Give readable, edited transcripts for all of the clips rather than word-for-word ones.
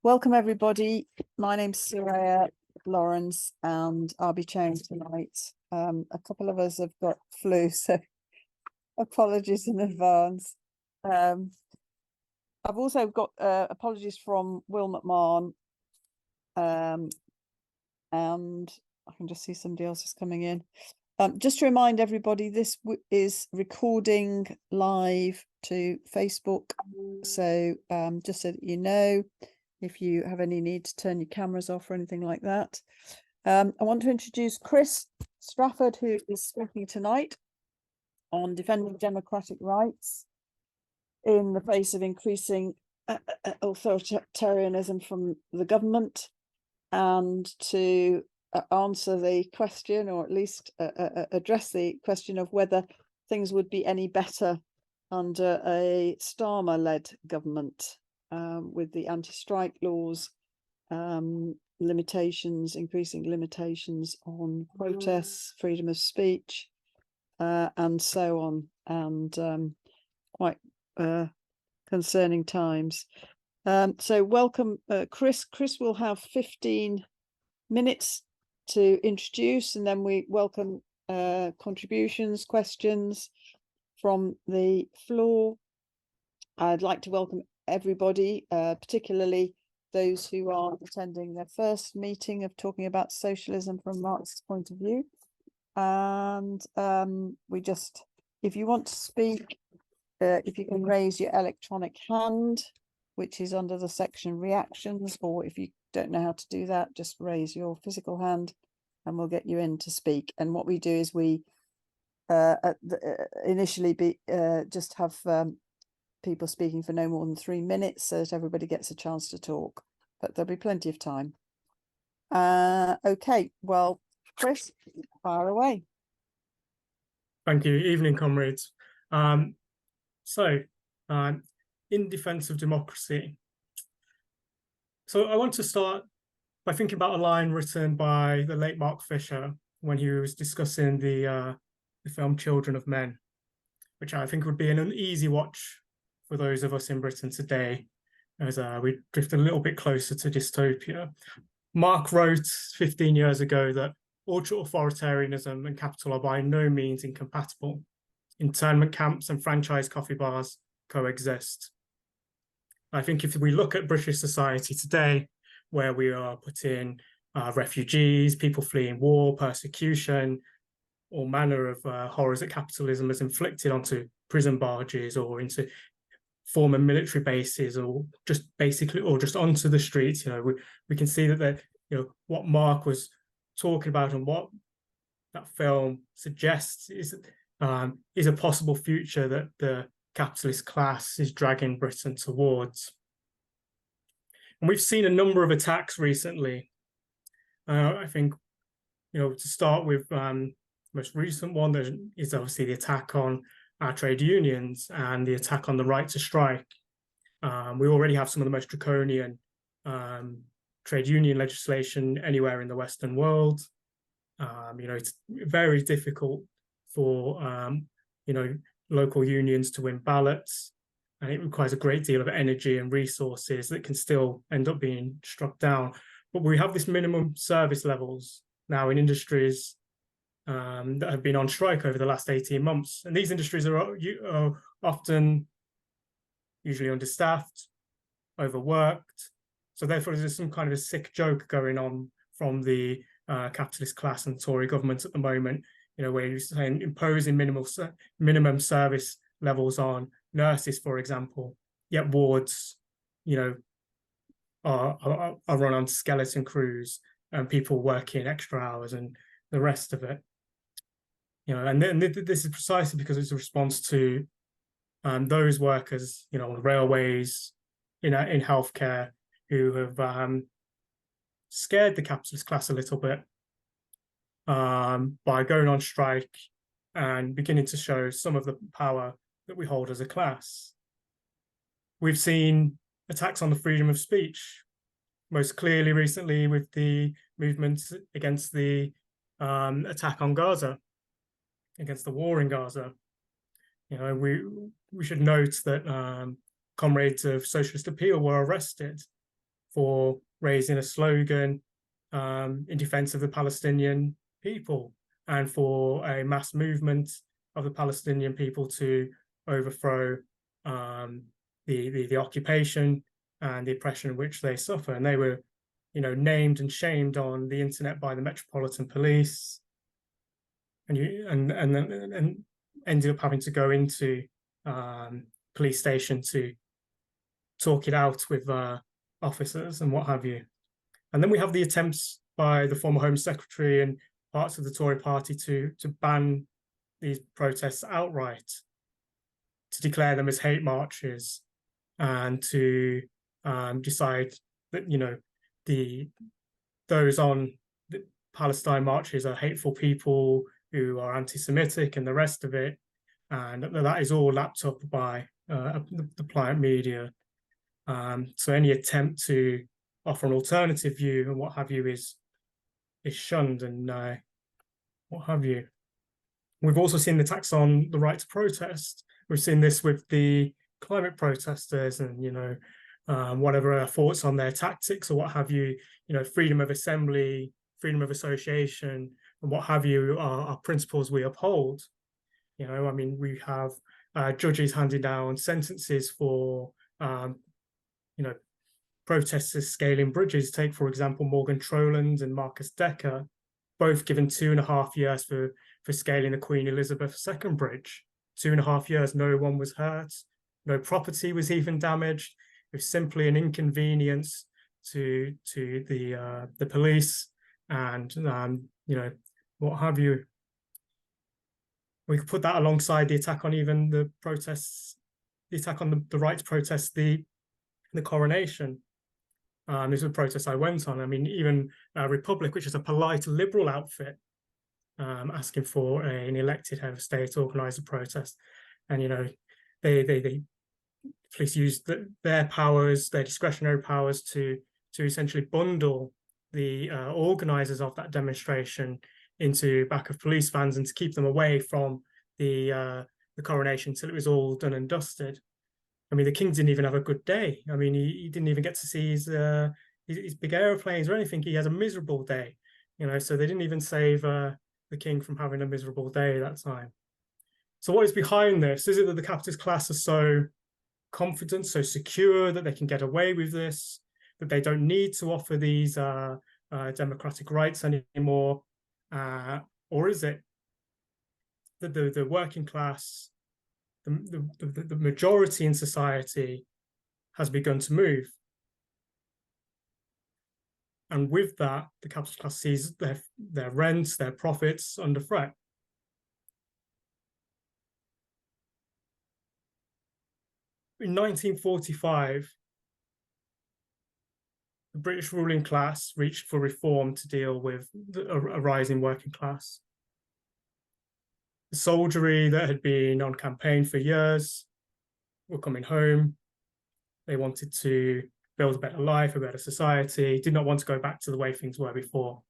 Welcome everybody. My name's Soraya Lawrence and I'll be chairing tonight. A couple of us have got flu, so apologies in advance. I've also got apologies from Will McMahon, and I can just see somebody else is coming in. Just to remind everybody, this is recording live to Facebook, so just so that you know, if you have any need to turn your cameras off or anything like that. I want to introduce Chris Strafford, who is speaking tonight on defending democratic rights in the face of increasing authoritarianism from the government, and to answer the question, or at least address the question of whether things would be any better under a Starmer-led government, with the anti-strike laws, limitations, increasing limitations on protests, freedom of speech, and so on, and quite concerning times. So welcome, Chris. Chris will have 15 minutes to introduce, and then we welcome contributions, questions from the floor. I'd like to welcome everybody, particularly those who are attending their first meeting of talking about socialism from Marx's point of view. And if you want to speak, if you can raise your electronic hand, which is under the section reactions, or if you don't know how to do that, just raise your physical hand and we'll get you in to speak. And what we do is we initially just have people speaking for no more than 3 minutes, so that everybody gets a chance to talk, but there'll be plenty of time. Okay, well, Chris, fire away. Thank you. Evening, comrades. In defense of democracy. So I want to start by thinking about a line written by the late Mark Fisher when he was discussing the film Children of Men, which I think would be an uneasy watch for those of us in Britain today, as we drift a little bit closer to dystopia. Mark wrote 15 years ago that ultra-authoritarianism and capital are by no means incompatible. Internment camps and franchise coffee bars coexist. I think if we look at British society today, where we are putting refugees, people fleeing war, persecution, all manner of horrors that capitalism has inflicted onto prison barges or into former military bases, or just onto the streets, we can see that what Mark was talking about and what that film suggests is a possible future that the capitalist class is dragging Britain towards. And we've seen a number of attacks recently. I think, to start with, most recent one, there is obviously the attack on our trade unions and the attack on the right to strike. We already have some of the most draconian trade union legislation anywhere in the Western world. It's very difficult for local unions to win ballots, and it requires a great deal of energy and resources that can still end up being struck down. But we have this minimum service levels now in industries that have been on strike over the last 18 months. And these industries are often usually understaffed, overworked. So therefore, there's some kind of a sick joke going on from the capitalist class and Tory governments at the moment, where you're saying imposing minimum service levels on nurses, for example, yet wards, are run on skeleton crews and people working extra hours and the rest of it. And this is precisely because it's a response to those workers, on the railways, in healthcare, who have scared the capitalist class a little bit by going on strike and beginning to show some of the power that we hold as a class. We've seen attacks on the freedom of speech, most clearly recently with the movements against the attack on Gaza, against the war in Gaza. We should note that comrades of Socialist Appeal were arrested for raising a slogan in defense of the Palestinian people and for a mass movement of the Palestinian people to overthrow the occupation and the oppression which they suffer. And they were, named and shamed on the internet by the Metropolitan Police, and ended up having to go into police station to talk it out with officers and what have you. And then we have the attempts by the former Home Secretary and parts of the Tory party to ban these protests outright, to declare them as hate marches, and to decide that those on the Palestine marches are hateful people who are anti-Semitic and the rest of it, and that is all lapped up by the pliant media. So any attempt to offer an alternative view and what have you is shunned and what have you. We've also seen the attacks on the right to protest. We've seen this with the climate protesters and, whatever our thoughts on their tactics or what have you, freedom of assembly, freedom of association, and what have you are principles we uphold. We have judges handing down sentences for, protesters scaling bridges. Take, for example, Morgan Troland and Marcus Decker, both given 2.5 years for scaling the Queen Elizabeth II bridge. 2.5 years, no one was hurt, no property was even damaged. It was simply an inconvenience to the police and what have you. We could put that alongside the attack on even the protests, the attack on the right to protest the coronation. This was a protest I went on. Even Republic, which is a polite liberal outfit, asking for an elected head of state to organise a protest, and they police used their powers, their discretionary powers, to essentially bundle the organisers of that demonstration into back of police vans and to keep them away from the coronation till it was all done and dusted. The king didn't even have a good day. He didn't even get to see his big aeroplanes or anything. He has a miserable day, so they didn't even save the king from having a miserable day that time. So what is behind this? Is it that the capitalist class are so confident, so secure that they can get away with this, that they don't need to offer these democratic rights anymore? Or is it that the working class, the majority in society, has begun to move? And with that, the capitalist class sees their rents, their profits under threat. In 1945, the British ruling class reached for reform to deal with a rising working class. The soldiery that had been on campaign for years were coming home. They wanted to build a better life, a better society, did not want to go back to the way things were before.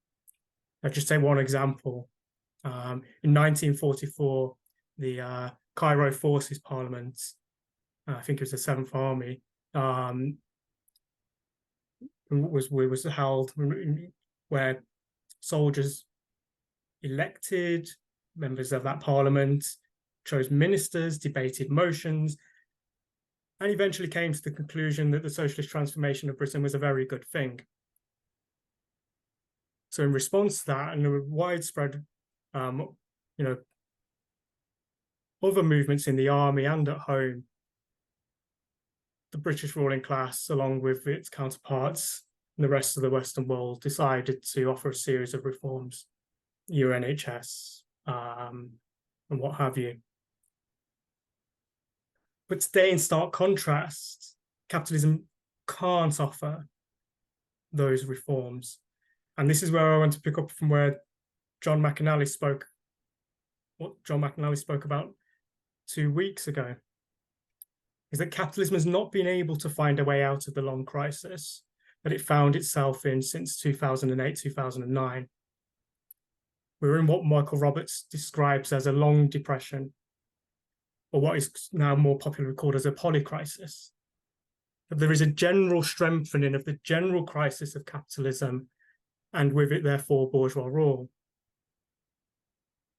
I'll just take one example. In 1944, the Cairo Forces Parliament, I think it was the 7th Army, was held, where soldiers elected members of that parliament, chose ministers, debated motions, and eventually came to the conclusion that the socialist transformation of Britain was a very good thing. So in response to that, and the widespread, other movements in the army and at home, the British ruling class, along with its counterparts in the rest of the Western world, decided to offer a series of reforms, UNHS, and what have you. But today, in stark contrast, capitalism can't offer those reforms. And this is where I want to pick up from where John McAnally spoke, what John McAnally spoke about 2 weeks ago, is that capitalism has not been able to find a way out of the long crisis that it found itself in since 2008, 2009. We're in what Michael Roberts describes as a long depression, or what is now more popularly called as a polycrisis. But there is a general strengthening of the general crisis of capitalism, and with it, therefore, bourgeois rule.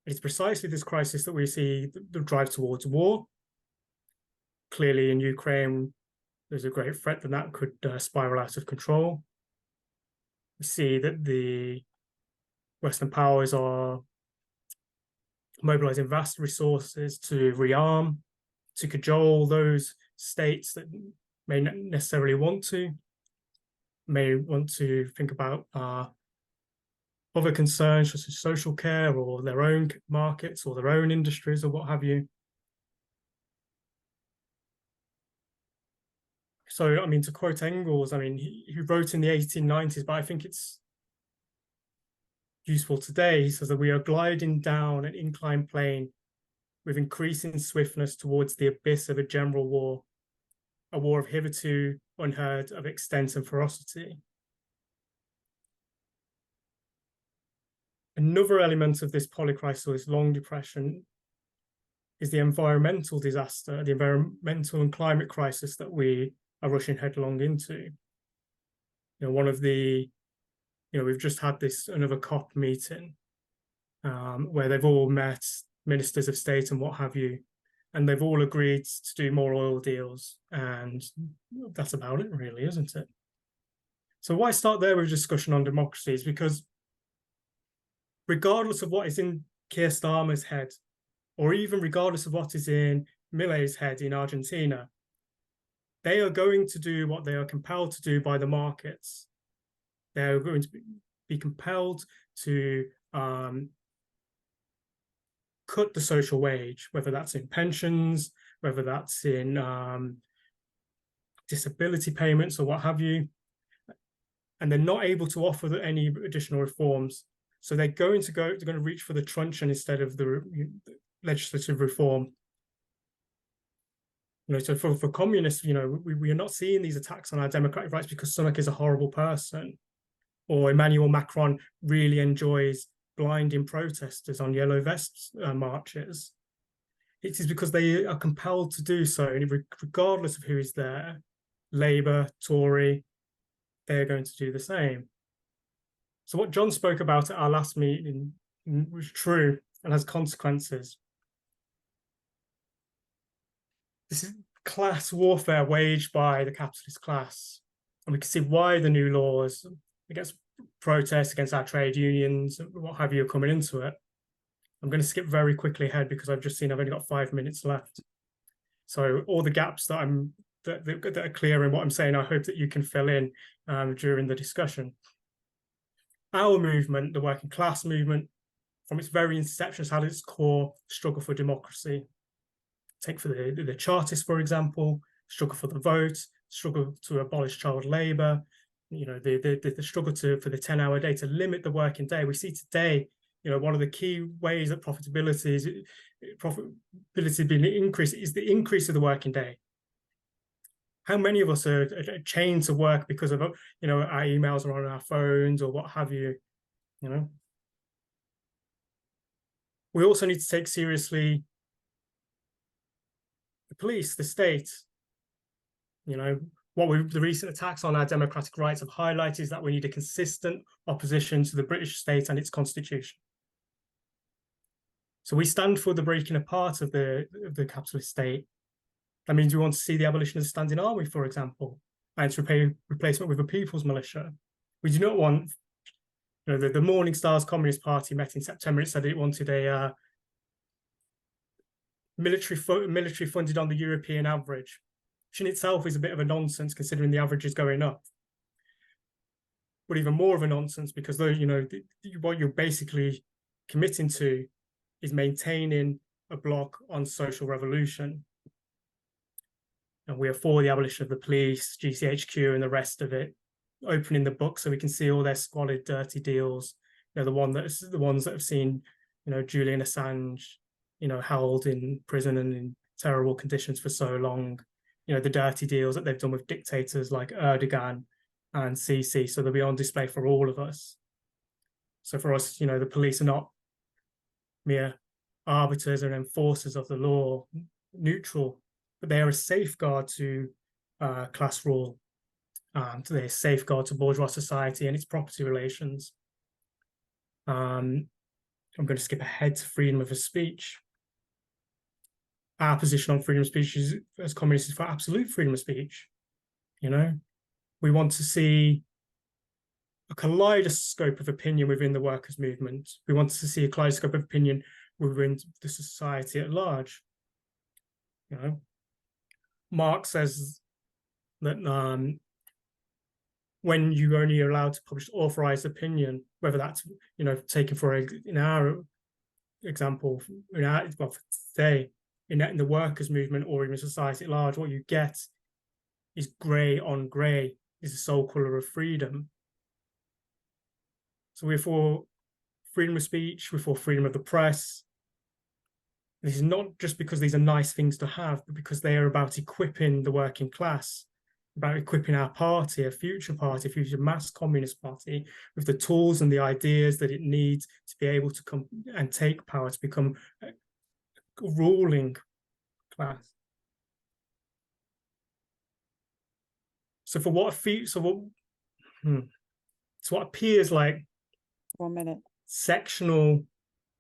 It's precisely this crisis that we see the drive towards war. Clearly, in Ukraine, there's a great threat that could spiral out of control. We see that the Western powers are mobilizing vast resources to rearm, to cajole those states that may not necessarily want to think about other concerns such as social care or their own markets or their own industries or what have you. So, I mean, to quote Engels, I mean, he wrote in the 1890s, but I think it's useful today. He says that we are gliding down an inclined plane with increasing swiftness towards the abyss of a general war, a war of hitherto unheard of extent and ferocity. Another element of this polycrisis, long depression, is the environmental disaster, the environmental and climate crisis that we are rushing headlong into. One of the, we've just had another COP meeting where they've all met ministers of state and what have you, and they've all agreed to do more oil deals, and that's about it really, isn't it? So why start there with a discussion on democracy is because regardless of what is in Keir Starmer's head, or even regardless of what is in Milei's head in Argentina, they are going to do what they are compelled to do by the markets. They're going to be compelled to cut the social wage, whether that's in pensions, whether that's in disability payments or what have you. And they're not able to offer any additional reforms. So they're going to reach for the truncheon instead of the legislative reform. So for communists, we are not seeing these attacks on our democratic rights because Sunak is a horrible person, or Emmanuel Macron really enjoys blinding protesters on yellow vest marches. It is because they are compelled to do so, and regardless of who is there, Labour, Tory, they're going to do the same. So what John spoke about at our last meeting was true and has consequences. This is class warfare waged by the capitalist class. And we can see why the new laws against protests, against our trade unions, what have you, are coming into it. I'm going to skip very quickly ahead because I've just seen I've only got 5 minutes left. So all the gaps that are clear in what I'm saying, I hope that you can fill in during the discussion. Our movement, the working class movement, from its very inception, has had its core struggle for democracy. Take for the Chartists, for example, struggle for the vote, struggle to abolish child labour, the struggle for the 10-hour day, to limit the working day. We see today, one of the key ways that profitability being increased is the increase of the working day. How many of us are chained to work because of our emails are on our phones or what have you? We also need to take seriously the police, the state. The recent attacks on our democratic rights have highlighted is that we need a consistent opposition to the British state and its constitution. So we stand for the breaking apart of the capitalist state. That means we want to see the abolition of the standing army, for example, and its replacement with a people's militia. We do not want, the Morning Stars Communist Party met in September. It said it wanted a military funded on the European average, which in itself is a bit of a nonsense considering the average is going up. But even more of a nonsense because what you're basically committing to is maintaining a bloc on social revolution. And we are for the abolition of the police, GCHQ, and the rest of it, opening the book so we can see all their squalid, dirty deals. The ones that have seen, Julian Assange, held in prison and in terrible conditions for so long. The dirty deals that they've done with dictators like Erdogan and Sisi. So they'll be on display for all of us. So for us, the police are not mere arbiters and enforcers of the law, neutral, but they are a safeguard to class rule, and the safeguard to bourgeois society and its property relations. I'm going to skip ahead to freedom of speech. Our position on freedom of speech is, as communists, is for absolute freedom of speech. You know, we want to see a kaleidoscope of opinion within the workers' movement. We want to see a kaleidoscope of opinion within the society at large. You know, Marx says that when you only are allowed to publish authorized opinion, whether that's, you know, taken for in our example, well, today, in the workers' movement or in society at large, what you get is grey on grey, is the sole colour of freedom. So we're for freedom of speech, we're for freedom of the press. This is not just because these are nice things to have, but because they are about equipping the working class, about equipping our party, a future mass communist party, with the tools and the ideas that it needs to be able to come and take power, to become a ruling class. So for what what appears like 1 minute sectional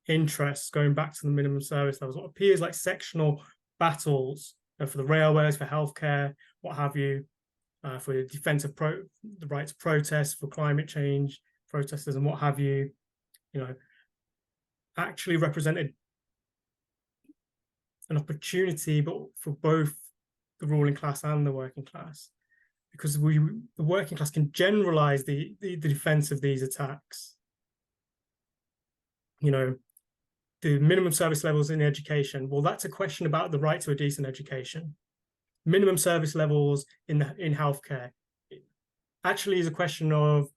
interests, going back to the minimum service levels, what appears like sectional battles for the railways, for healthcare, what have you, for the defense of the right to protest, for climate change protesters and what have you, you know, actually represented an opportunity, but for both the ruling class and the working class, because the working class can generalize the defense of these attacks. You know, the minimum service levels in education, well, that's a question about the right to a decent education. Minimum service levels in healthcare actually is a question of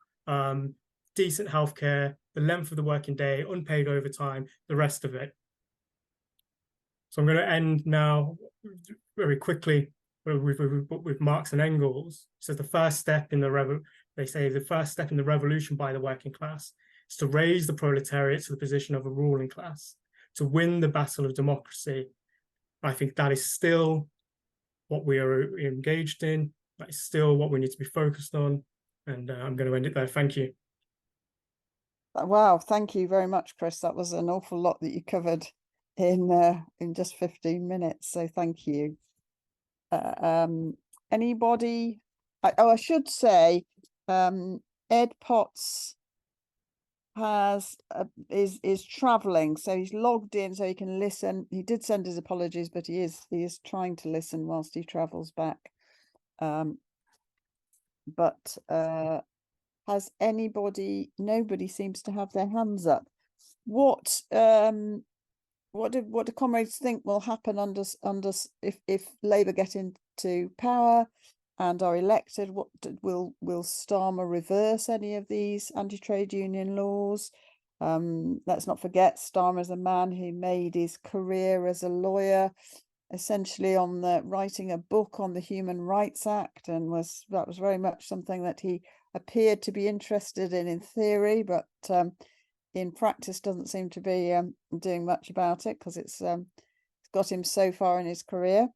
decent healthcare, the length of the working day, unpaid overtime, the rest of it. So I'm going to end now very quickly with Marx and Engels. So the first step in the revolution by the working class is to raise the proletariat to the position of a ruling class, to win the battle of democracy. I think that is still what we are engaged in. That is still what we need to be focused on. And I'm going to end it there. Thank you. Wow, thank you very much, Chris. That was an awful lot that you covered in just 15 minutes. So thank you. Anybody? I should say, Ed Potts is traveling, so he's logged in so he can listen. He did send his apologies, but he is trying to listen whilst he travels back. But has anybody? Nobody seems to have their hands up. What do comrades think will happen under if Labour get into power and are elected? What will Starmer reverse any of these anti-trade union laws? Let's not forget Starmer is a man who made his career as a lawyer, essentially on writing a book on the Human Rights Act, and that was very much something that he appeared to be interested in theory, but in practice doesn't seem to be doing much about it, because it's got him so far in his career.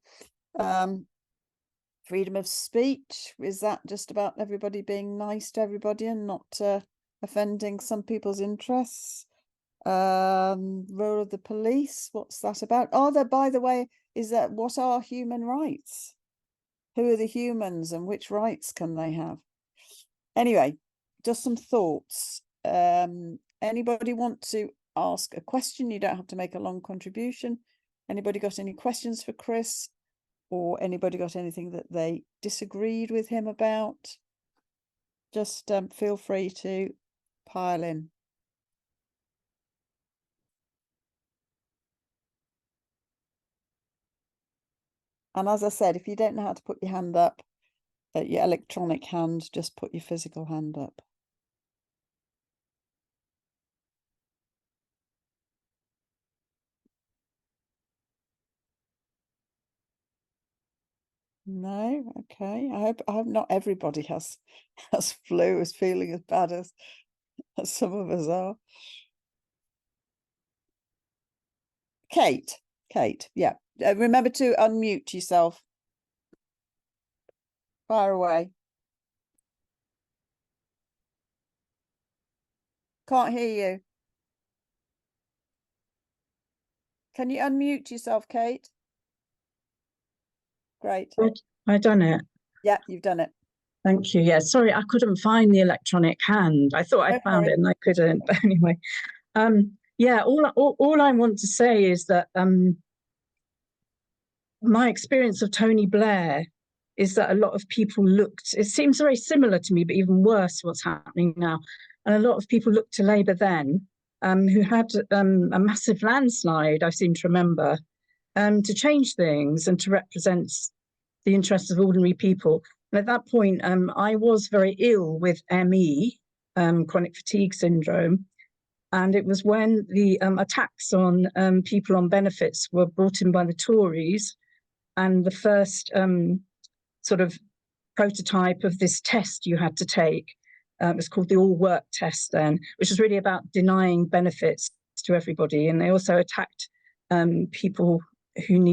Freedom of speech, is that just about everybody being nice to everybody and not offending some people's interests? Role of the police, what's that about? By the way, what are human rights? Who are the humans and which rights can they have? Anyway, just some thoughts. Anybody want to ask a question? You don't have to make a long contribution. Anybody got any questions for Chris, or anybody got anything that they disagreed with him about? Just feel free to pile in. And as I said, if you don't know how to put your hand up, your electronic hand, just put your physical hand up. No, okay. I hope not everybody has flu, is feeling as bad as some of us are. Kate, yeah. Remember to unmute yourself. Fire away. Can't hear you. Can you unmute yourself, Kate? Great. I done it. Yeah, you've done it. Thank you. Yeah, sorry, I couldn't find the electronic hand. I thought I Don't found worry. it and I couldn't. But anyway, yeah, all I want to say is that my experience of Tony Blair is that a lot of people looked, it seems very similar to me, but even worse what's happening now. And a lot of people looked to Labour then, who had a massive landslide, I seem to remember, to change things and to represent the interests of ordinary people. And at that point, I was very ill with ME, chronic fatigue syndrome. And it was when the attacks on people on benefits were brought in by the Tories, and the first sort of prototype of this test you had to take was called the all-work test then, which was really about denying benefits to everybody. And they also attacked people who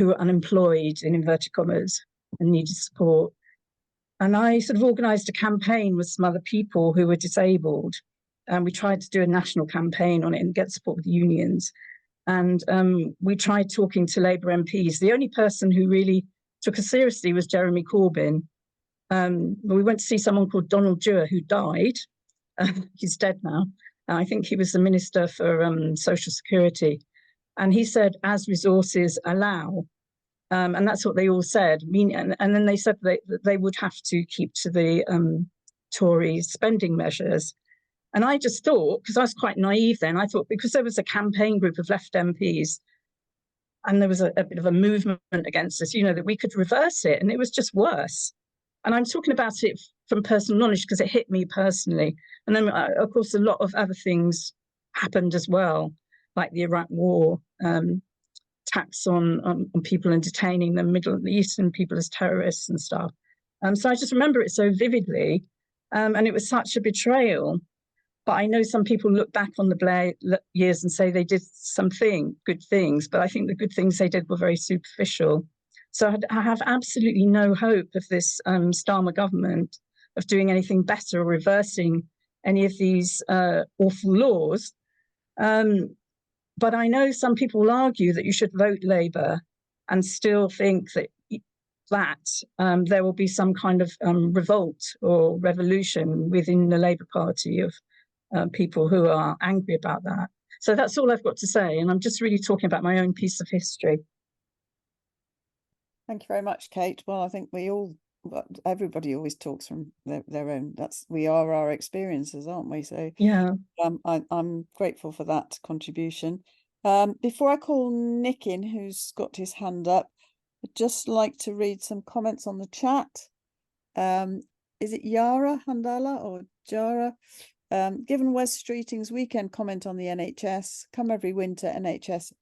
were unemployed, in inverted commas, and needed support. And I sort of organised a campaign with some other people who were disabled. And we tried to do a national campaign on it and get support with the unions. And we tried talking to Labour MPs. The only person who really took us seriously was Jeremy Corbyn. We went to see someone called Donald Dewar, who died. He's dead now. I think he was the Minister for Social Security. And he said, as resources allow. And that's what they all said. And then they said that they would have to keep to the Tory spending measures. And I just thought, because I was quite naive then, I thought because there was a campaign group of left MPs and there was a bit of a movement against us, that we could reverse it. And it was just worse. And I'm talking about it from personal knowledge because it hit me personally. And then, of course, a lot of other things happened as well, like the Iraq War, attacks on people and detaining the Middle Eastern people as terrorists and stuff. So I just remember it so vividly. And it was such a betrayal. But I know some people look back on the Blair years and say they did good things, but I think the good things they did were very superficial. So I have absolutely no hope of this Starmer government of doing anything better or reversing any of these awful laws. But I know some people will argue that you should vote Labour and still think that there will be some kind of revolt or revolution within the Labour Party of people who are angry about that. So that's all I've got to say. And I'm just really talking about my own piece of history. Thank you very much, Kate. Well, I think everybody always talks from their own. We are our experiences, aren't we? So yeah, I'm grateful for that contribution. Before I call Nick in, who's got his hand up, I'd just like to read some comments on the chat. Is it Yara Handala or Jara? Given Wes Streeting's weekend comment on the NHS, come every winter NHS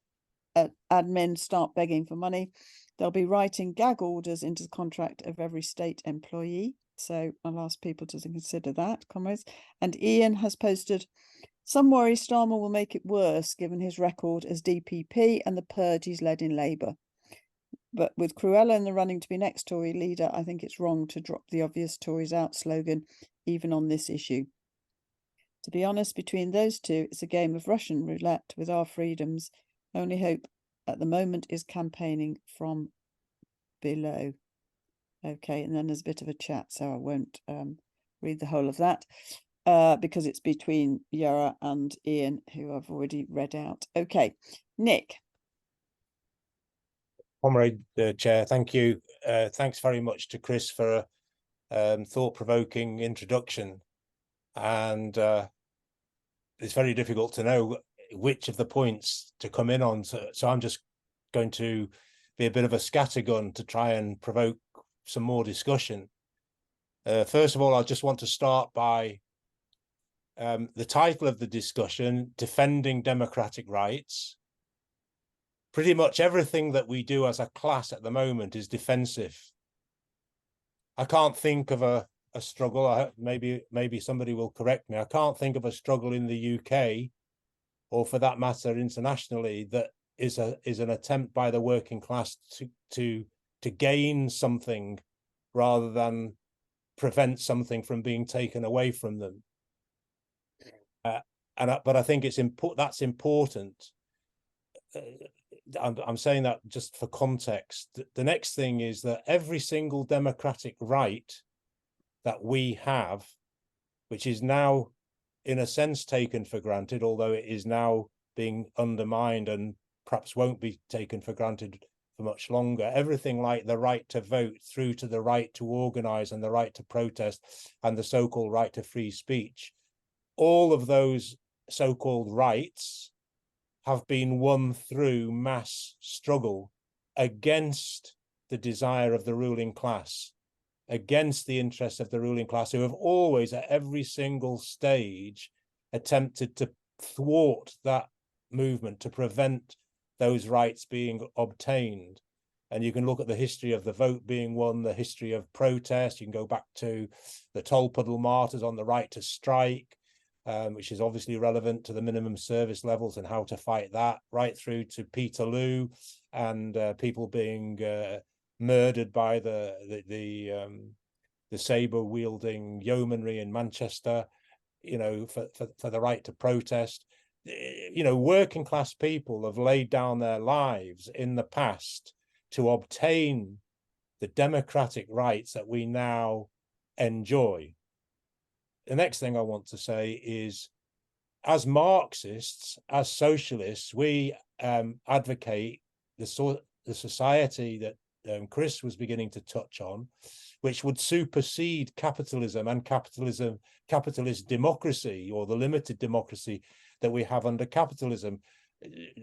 admin start begging for money, they'll be writing gag orders into the contract of every state employee. So I'll ask people to consider that, comrades. And Ian has posted, some worry Starmer will make it worse given his record as DPP and the purge he's led in Labour. But with Cruella in the running to be next Tory leader, I think it's wrong to drop the obvious Tories out slogan, even on this issue. To be honest, between those two, it's a game of Russian roulette with our freedoms. Only hope at the moment is campaigning from below. Okay, and then there's a bit of a chat, so I won't read the whole of that because it's between Yara and Ian, who I've already read out. Okay, Nick. Comrade Chair, thank you. Thanks very much to Chris for a thought-provoking introduction. And it's very difficult to know which of the points to come in on. So I'm just going to be a bit of a scattergun to try and provoke some more discussion. First of all, I just want to start by the title of the discussion, Defending Democratic Rights. Pretty much everything that we do as a class at the moment is defensive. I can't think of a struggle, maybe somebody will correct me, I can't think of a struggle in the UK, or for that matter internationally, that is an attempt by the working class to gain something rather than prevent something from being taken away from them. But I think it's that's important. I'm saying that just for context. The next thing is that every single democratic right that we have, which is now in a sense taken for granted, although it is now being undermined and perhaps won't be taken for granted for much longer. Everything like the right to vote through to the right to organize and the right to protest and the so-called right to free speech, all of those so-called rights have been won through mass struggle against the desire of the ruling class, against the interests of the ruling class, who have always at every single stage attempted to thwart that movement, to prevent those rights being obtained. And you can look at the history of the vote being won, the history of protest. You can go back to the Tolpuddle martyrs on the right to strike, which is obviously relevant to the minimum service levels and how to fight that, right through to Peterloo and people being murdered by the saber wielding yeomanry in Manchester, you know, for the right to protest. You know, working class people have laid down their lives in the past to obtain the democratic rights that we now enjoy. The next thing I want to say is, as Marxists, as socialists, we advocate the society that Chris was beginning to touch on, which would supersede capitalism and capitalist democracy, or the limited democracy that we have under capitalism.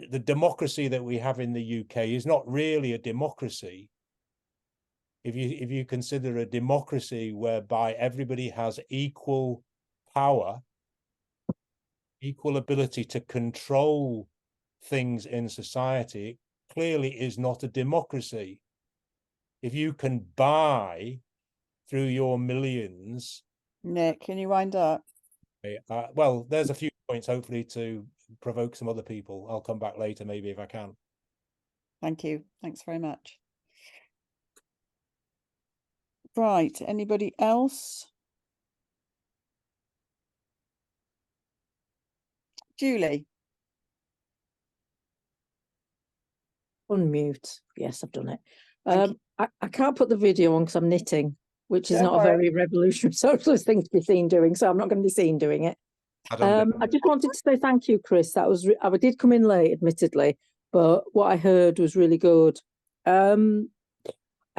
The democracy that we have in the UK is not really a democracy. If you consider a democracy whereby everybody has equal power, equal ability to control things in society, it clearly is not a democracy. If you can buy through your millions. Nick, can you wind up? Well, there's a few points hopefully to provoke some other people. I'll come back later maybe if I can. Thank you. Thanks very much. Right, anybody else? Julie. Unmute. Yes, I've done it. Thank you. I can't put the video on because I'm knitting, which is Don't not a worry. very revolutionary socialist thing to be seen doing, so I'm not going to be seen doing it. I just wanted to say thank you, Chris. That was I did come in late, admittedly, but what I heard was really good. I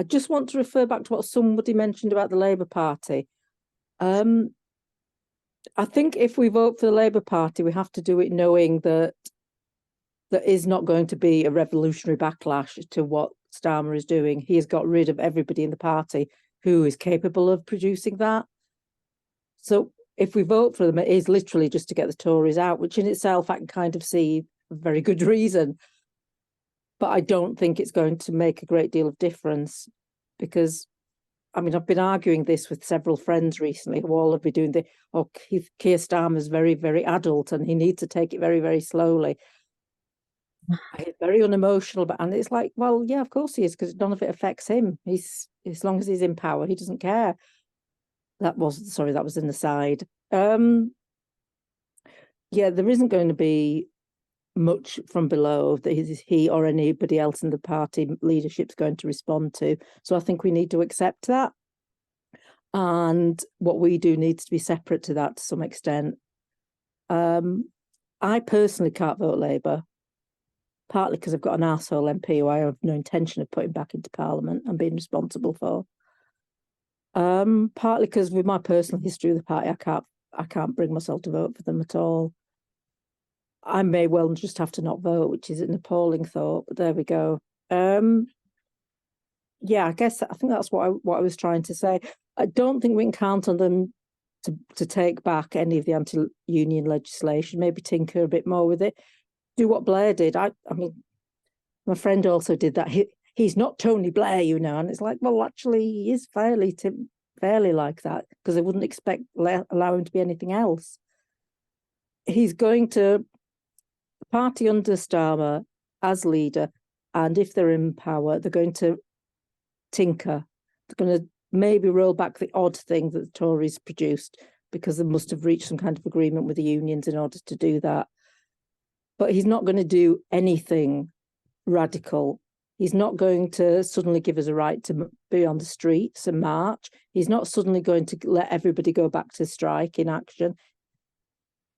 just want to refer back to what somebody mentioned about the Labour Party. I think if we vote for the Labour Party, we have to do it knowing that there is not going to be a revolutionary backlash to what Starmer is doing. He has got rid of everybody in the party who is capable of producing that. So if we vote for them, it is literally just to get the Tories out, which in itself I can kind of see a very good reason. But I don't think it's going to make a great deal of difference because, I mean, I've been arguing this with several friends recently who all have been doing Keir Starmer's very, very adult and he needs to take it very, very slowly. He's very unemotional, and it's like, well, yeah, of course he is, because none of it affects him. He's, as long as he's in power, he doesn't care. That was in the side. Yeah, there isn't going to be much from below that he or anybody else in the party leadership's going to respond to. So I think we need to accept that. And what we do needs to be separate to that to some extent. I personally can't vote Labour, partly because I've got an arsehole MP who I have no intention of putting back into Parliament and being responsible for. Partly because with my personal history of the party, I can't bring myself to vote for them at all. I may well just have to not vote, which is an appalling thought, but there we go. Yeah, I think that's what I was trying to say. I don't think we can count on them to take back any of the anti-union legislation, maybe tinker a bit more with it. Do what Blair did. I mean, my friend also did that. He's not Tony Blair, you know, and it's like, well, actually, he is fairly like that because I wouldn't allow him to be anything else. He's going to party under Starmer as leader, and if they're in power, they're going to tinker. They're going to maybe roll back the odd thing that the Tories produced, because they must have reached some kind of agreement with the unions in order to do that. But he's not going to do anything radical. He's not going to suddenly give us a right to be on the streets and march. He's not suddenly going to let everybody go back to strike in action.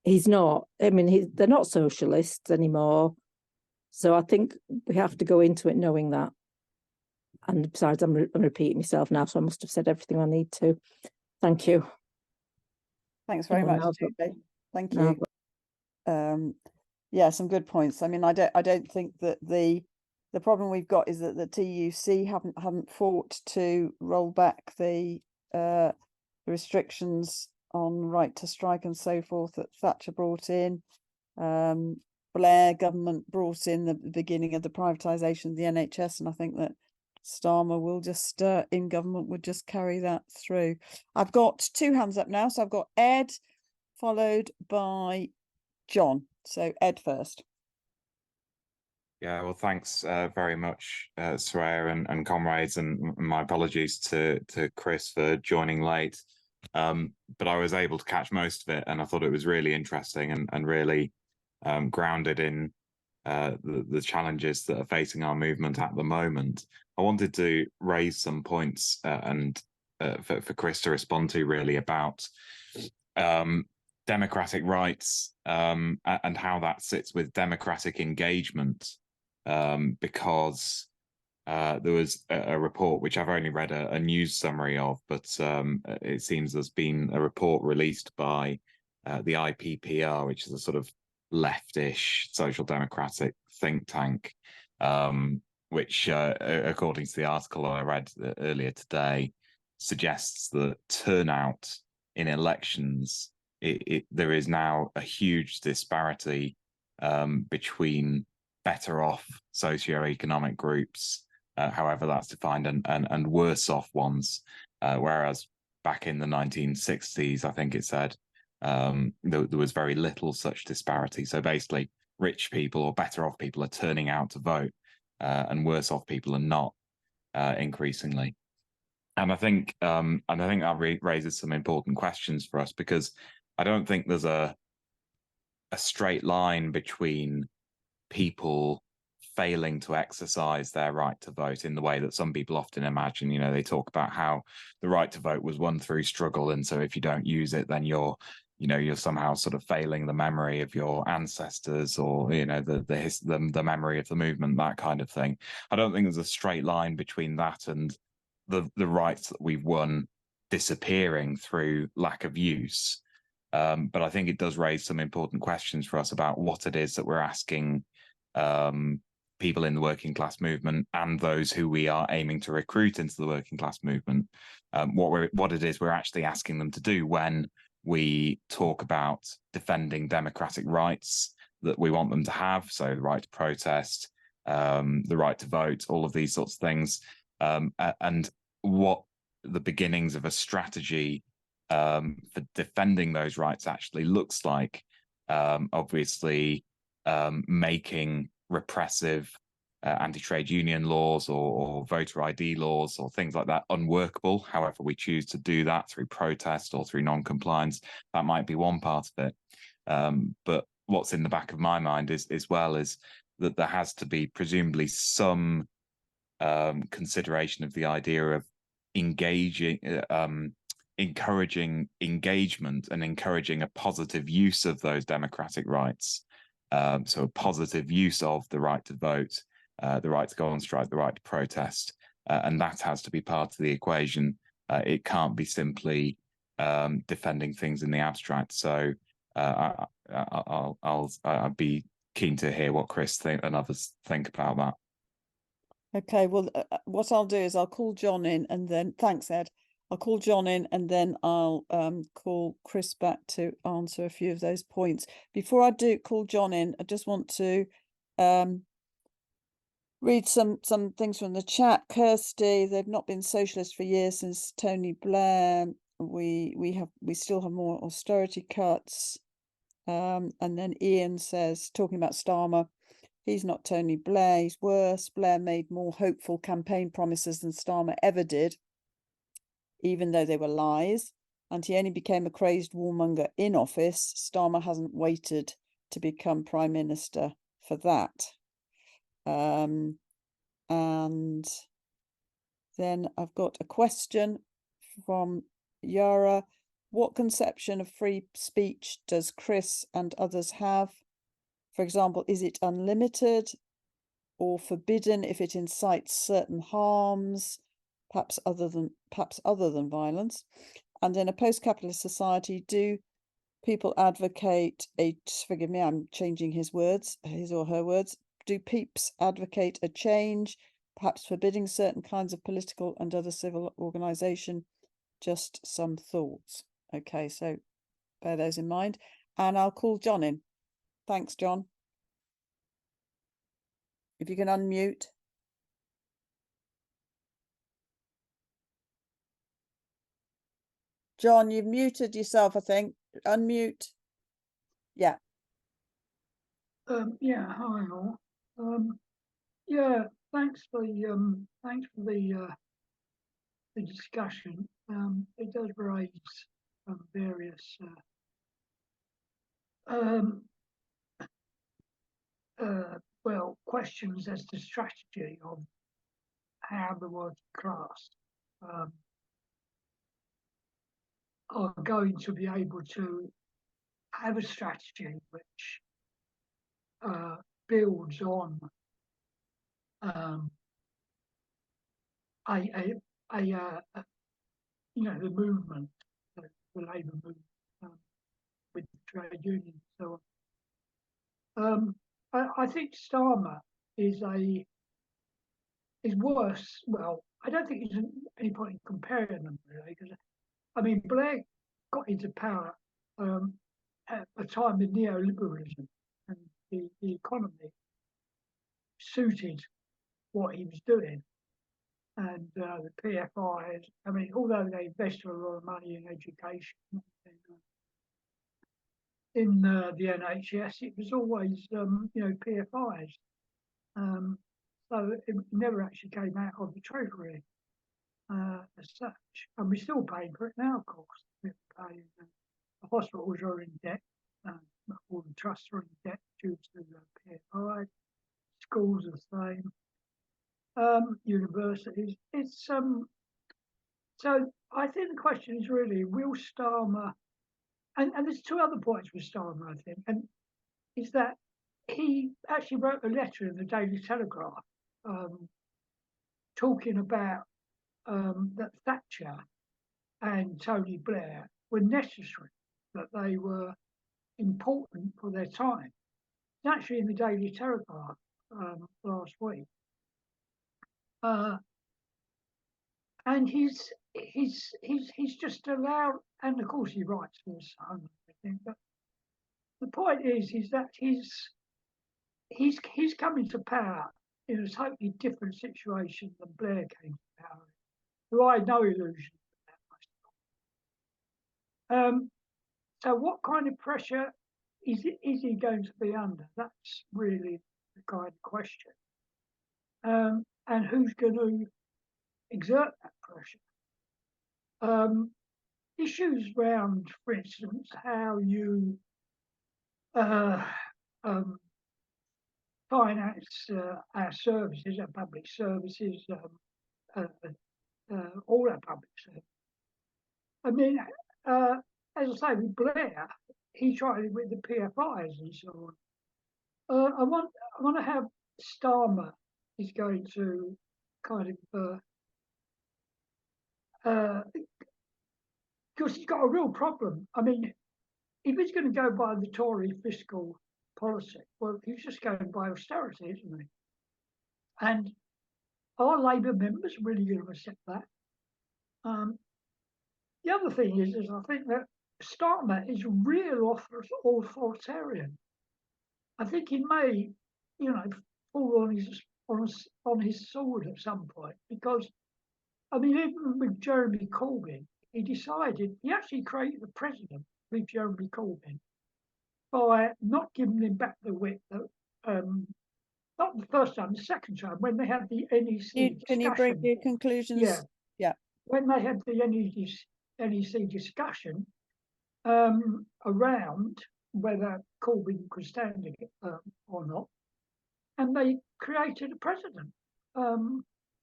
He's not. I mean, they're not socialists anymore. So I think we have to go into it knowing that. And besides, I'm repeating myself now, so I must have said everything I need to. Thank you. Thanks very Oh, much, now- Julie. Thank now- you. Yeah, some good points. I mean, I don't think that the problem we've got is that the TUC haven't fought to roll back the restrictions on right to strike and so forth that Thatcher brought in. Blair government brought in the beginning of the privatisation of the NHS, and I think that Starmer will just in government would just carry that through. I've got two hands up now, so I've got Ed followed by John. So Ed first. Yeah, well, thanks very much, Soraya and comrades, and my apologies to Chris for joining late. But I was able to catch most of it, and I thought it was really interesting and really grounded in the challenges that are facing our movement at the moment. I wanted to raise some points and for Chris to respond to, really, about democratic rights and how that sits with democratic engagement, because there was a report which I've only read a news summary of, but it seems there's been a report released by the IPPR, which is a sort of leftish social democratic think tank, which, according to the article I read earlier today, suggests that turnout in elections, there is now a huge disparity between better off socioeconomic groups, however that's defined, and worse off ones, whereas back in the 1960s, I think it said, there was very little such disparity. So basically, rich people or better off people are turning out to vote, and worse off people are not, increasingly. And I think that raises some important questions for us, because I don't think there's a straight line between people failing to exercise their right to vote in the way that some people often imagine. You know, they talk about how the right to vote was won through struggle, and so if you don't use it, then you're somehow sort of failing the memory of your ancestors, or the memory of the movement, that kind of thing. I don't think there's a straight line between that and the rights that we've won disappearing through lack of use. But I think it does raise some important questions for us about what it is that we're asking people in the working class movement and those who we are aiming to recruit into the working class movement, what it is we're actually asking them to do when we talk about defending democratic rights that we want them to have, so the right to protest, the right to vote, all of these sorts of things, and what the beginnings of a strategy for defending those rights actually looks like. Obviously, making repressive anti-trade union laws or voter ID laws or things like that unworkable, however we choose to do that, through protest or through non-compliance, that might be one part of it. But what's in the back of my mind is that there has to be presumably some consideration of the idea of encouraging engagement and encouraging a positive use of those democratic rights. So a positive use of the right to vote, the right to go on strike, the right to protest, and that has to be part of the equation. It can't be simply defending things in the abstract. So I'd be keen to hear what Chris and others think about that. Okay, well, what I'll do is I'll call John in, and then thanks, Ed. I'll call John in, and then I'll call Chris back to answer a few of those points. Before I do call John in, I just want to read some things from the chat. Kirsty, they've not been socialist for years since Tony Blair. We still have more austerity cuts. And then Ian says, talking about Starmer, he's not Tony Blair, he's worse. Blair made more hopeful campaign promises than Starmer ever did. even though they were lies, and he only became a crazed warmonger in office. Starmer hasn't waited to become Prime Minister for that. And then I've got a question from Yara. What conception of free speech does Chris and others have? For example, is it unlimited or forbidden if it incites certain harms, perhaps other than violence? And in a post-capitalist society, do people advocate forgive me, I'm changing his or her words. Do peeps advocate a change, perhaps forbidding certain kinds of political and other civil organisation? Just some thoughts. Okay, so bear those in mind. And I'll call John in. Thanks, John. If you can unmute. John, you've muted yourself, I think. Unmute. Yeah. Yeah, hi all. Yeah, thanks for the discussion. It does raise various well, questions as to strategy of how the working class are going to be able to have a strategy which builds on the movement, the labour movement with the trade unions and so on. I think Starmer is worse. Well, I don't think there's any point in comparing them really, because I mean Blair got into power at a time of neoliberalism, and the economy suited what he was doing. And the PFIs, I mean, although they invested a lot of money in education, in the NHS, it was always, PFIs. So it never actually came out of the Treasury as such. And we're still paying for it now, of course. We're paying, the hospitals are in debt, all the trusts are in debt due to the PFI. Schools are the same. Universities. It's so I think the question is really, will Starmer, and there's two other points with Starmer, I think, and is that he actually wrote a letter in the Daily Telegraph talking about that Thatcher and Tony Blair were necessary, that they were important for their time. It's actually in the Daily Telegraph last week. And he's just allowed, and of course he writes for his son, I think, but the point is that he's coming to power in a totally different situation than Blair came to power in, who I had no illusions about myself. So what kind of pressure is he going to be under? That's really the kind of question. And who's going to exert that pressure? Issues around, for instance, how you finance our services, our public services, all our public services. I mean, as I say, with Blair, he tried it with the PFIs and so on. I wonder how Starmer is going to kind of because he's got a real problem. I mean, if he's going to go by the Tory fiscal policy, well, he's just going by austerity, isn't he? And are Labour members really going to accept that? The other thing is I think that Starmer is real authoritarian. I think he may, fall on his sword at some point, because, I mean, even with Jeremy Corbyn, he actually created the president with Jeremy Corbyn by not giving him back the whip, not the first time, the second time, when they had the NEC Can you bring your conclusions? Yeah. Yeah. when they had the NEC discussion around whether Corbyn could stand it or not, and they created a precedent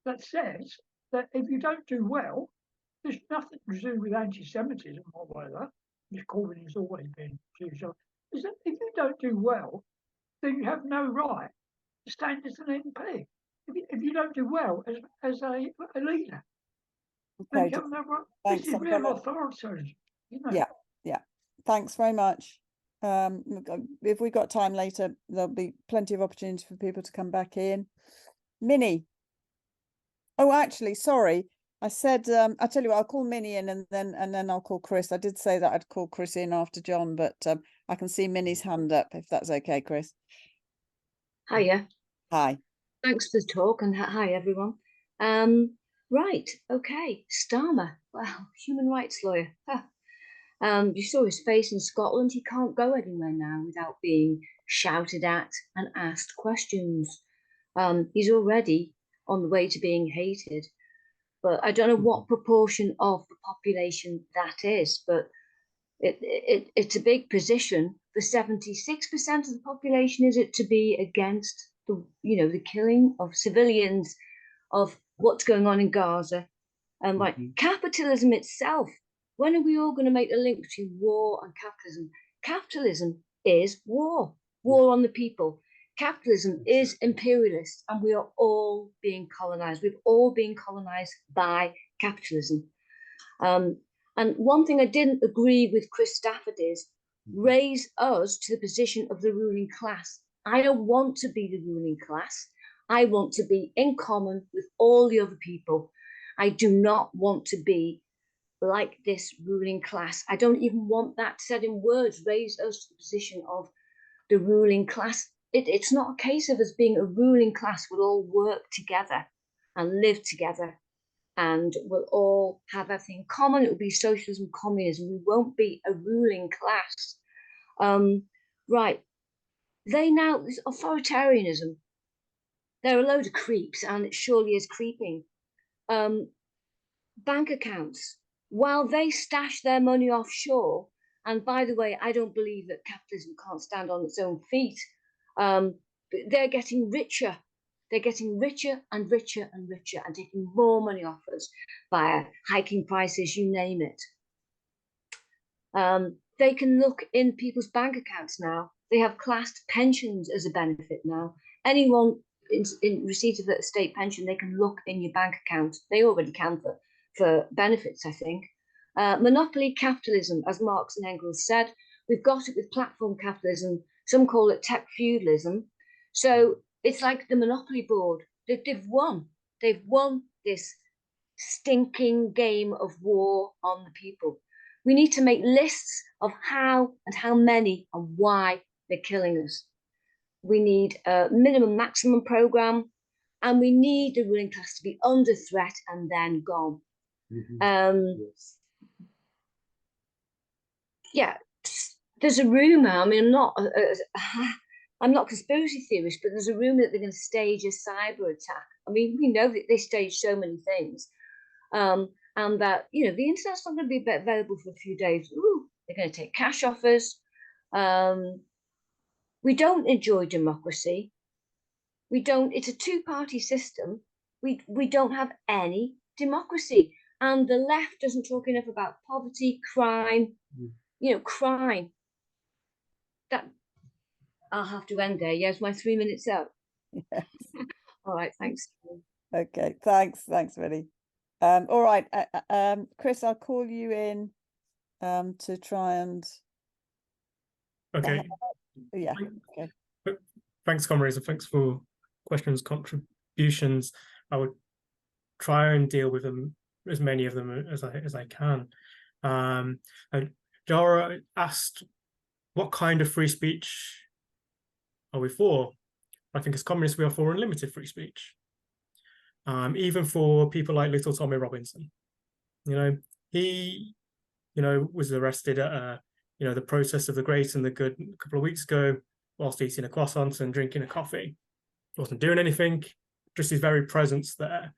that says that if you don't do well, there's nothing to do with anti-Semitism or whatever, which Corbyn has always been accused of, is that if you don't do well, then you have no right to stand as an MP. If you don't do well as a leader, then Okay, you have no right. thanks. This is I'm real gonna- authoritarianism, you know. Yeah. Thanks very much. If we got time later, there'll be plenty of opportunity for people to come back in. Minnie. Oh, actually, sorry. I said, I tell you what, I'll call Minnie in and then I'll call Chris. I did say that I'd call Chris in after John, but I can see Minnie's hand up, if that's okay, Chris. Hiya. Hi. Thanks for the talk, and hi everyone. Right, okay. Starmer, wow, human rights lawyer. Huh. You saw his face in Scotland. He can't go anywhere now without being shouted at and asked questions. He's already on the way to being hated, but I don't know what proportion of the population that is, but it's a big position. For 76% of the population, is it to be against the killing of civilians, of what's going on in Gaza? And like capitalism itself, when are we all going to make the link between war and capitalism? Capitalism is war on the people. Capitalism is imperialist, and we are all being colonized. We've all been colonized by capitalism. And one thing I didn't agree with Chris Stafford is raise us to the position of the ruling class. I don't want to be the ruling class. I want to be in common with all the other people. I do not want to be like this ruling class. I don't even want that said in words. Raise us to the position of the ruling class. It's not a case of us being a ruling class. We'll all work together and live together, and we'll all have everything in common. It will be socialism, communism. We won't be a ruling class. Right. This authoritarianism, they're a load of creeps, and it surely is creeping. Bank accounts, while they stash their money offshore, and by the way, I don't believe that capitalism can't stand on its own feet, they're getting richer. They're getting richer and richer and richer and taking more money off us via hiking prices, you name it. They can look in people's bank accounts now. They have classed pensions as a benefit now. Anyone in receipt of a state pension, they can look in your bank account. They already can for benefits, I think. Monopoly capitalism, as Marx and Engels said, we've got it with platform capitalism. Some call it tech feudalism. So it's like the Monopoly board. They've won. They've won this stinking game of war on the people. We need to make lists of how and how many and why they're killing us. We need a minimum maximum program, and we need the ruling class to be under threat and then gone. Yeah, there's a rumor. I mean, I'm not a conspiracy theorist, but there's a rumor that they're going to stage a cyber attack. I mean, we know that they stage so many things, and that the internet's not going to be available for a few days. Ooh, they're going to take cash offers. We don't enjoy democracy. We don't. It's a two-party system. We don't have any democracy, and the left doesn't talk enough about poverty, crime. Crime. That I'll have to end there. Yes, my 3 minutes up. Yes. All right, thanks. Okay, thanks, Minnie. All right, Chris, I'll call you in to try and. Okay. Yeah. Okay. Thanks, comrades, and thanks for questions, contributions. I would try and deal with them, as many of them as I can. And Jara asked, what kind of free speech are we for? I think as communists, we are for unlimited free speech. Even for people like little Tommy Robinson. He, was arrested at, the protest of the great and the good a couple of weeks ago, whilst eating a croissant and drinking a coffee. He wasn't doing anything, just his very presence there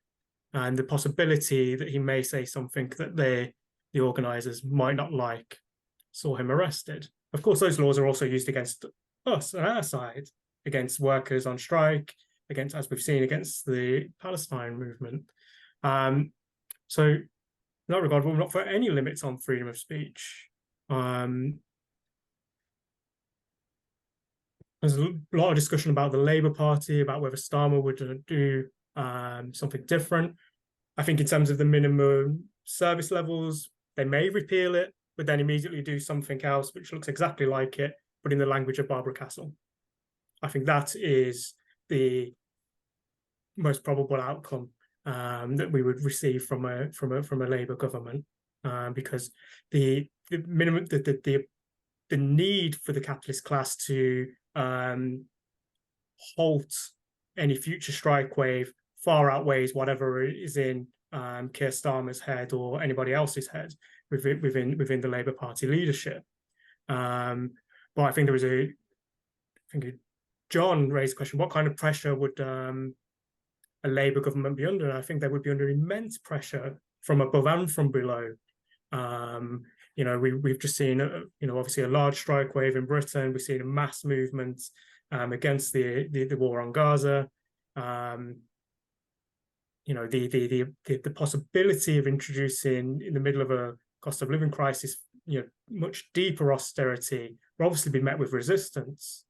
and the possibility that he may say something that the organisers might not like saw him arrested. Of course, those laws are also used against us on our side, against workers on strike, against, as we've seen, against the Palestine movement. So in that regard, we're not for any limits on freedom of speech. There's a lot of discussion about the Labour Party, about whether Starmer would do something different. I think in terms of the minimum service levels, they may repeal it, but then immediately do something else which looks exactly like it, but in the language of Barbara Castle. I think that is the most probable outcome that we would receive from a Labour government, because the minimum the need for the capitalist class to halt any future strike wave far outweighs whatever is in Keir Starmer's head or anybody else's head within the Labour Party leadership. But I think John raised the question: what kind of pressure would a Labour government be under? And I think they would be under immense pressure from above and from below. We've just seen, obviously a large strike wave in Britain. We've seen a mass movement against the war on Gaza. The possibility of introducing, in the middle of a cost of living crisis, much deeper austerity will obviously be met with resistance.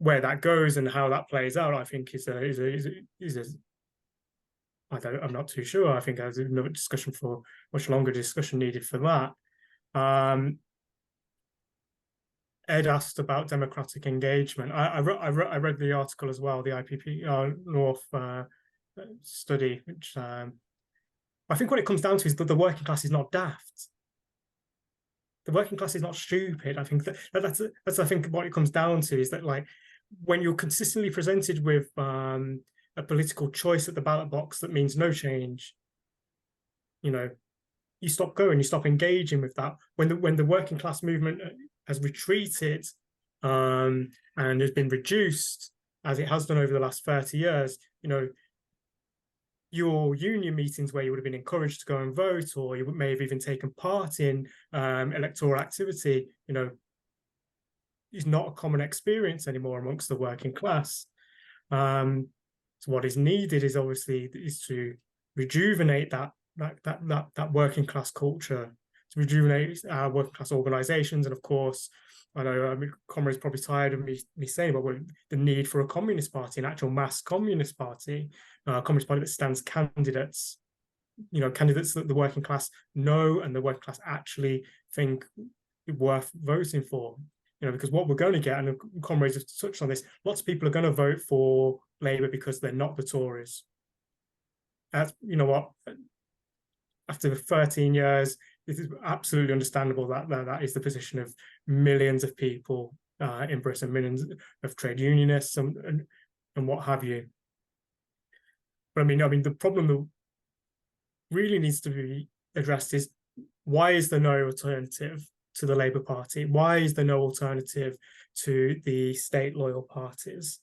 Where that goes and how that plays out, I think I'm not too sure. I think there's another discussion for much longer discussion needed for that. Ed asked about democratic engagement. I read the article as well, the IPP North study, which I think what it comes down to is that the working class is not daft. The working class is not stupid. I think that's I think what it comes down to is that, like, when you're consistently presented with a political choice at the ballot box that means no change, you stop going, you stop engaging with that. When the working class movement has retreated and has been reduced, as it has done over the last 30 years, your union meetings where you would have been encouraged to go and vote, or you may have even taken part in electoral activity, is not a common experience anymore amongst the working class. So what is needed is obviously to rejuvenate that working class culture, to rejuvenate our working class organisations, and of course, I know comrades probably tired of me saying about the need for a communist party, an actual mass communist party, communist party that stands candidates, candidates that the working class know and the working class actually think worth voting for. Because what we're going to get, and comrades have touched on this, lots of people are going to vote for Labour because they're not the Tories. That's, after 13 years, this is absolutely understandable that is the position of millions of people in Britain, millions of trade unionists and what have you. But I mean, the problem that really needs to be addressed is, why is there no alternative to the Labour Party? Why is there no alternative to the state loyal parties?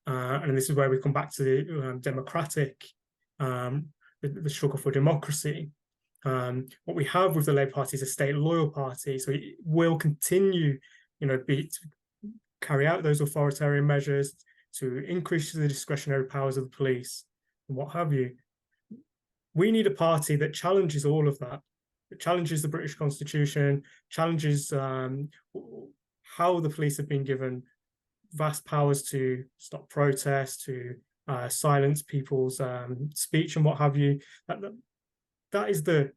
And this is where we come back to the democratic, the struggle for democracy. What we have with the Labour Party is a state loyal party, so it will continue, to carry out those authoritarian measures, to increase the discretionary powers of the police, and what have you. We need a party that challenges all of that. It challenges the British Constitution, challenges how the police have been given vast powers to stop protests, to silence people's speech and what have you. That is the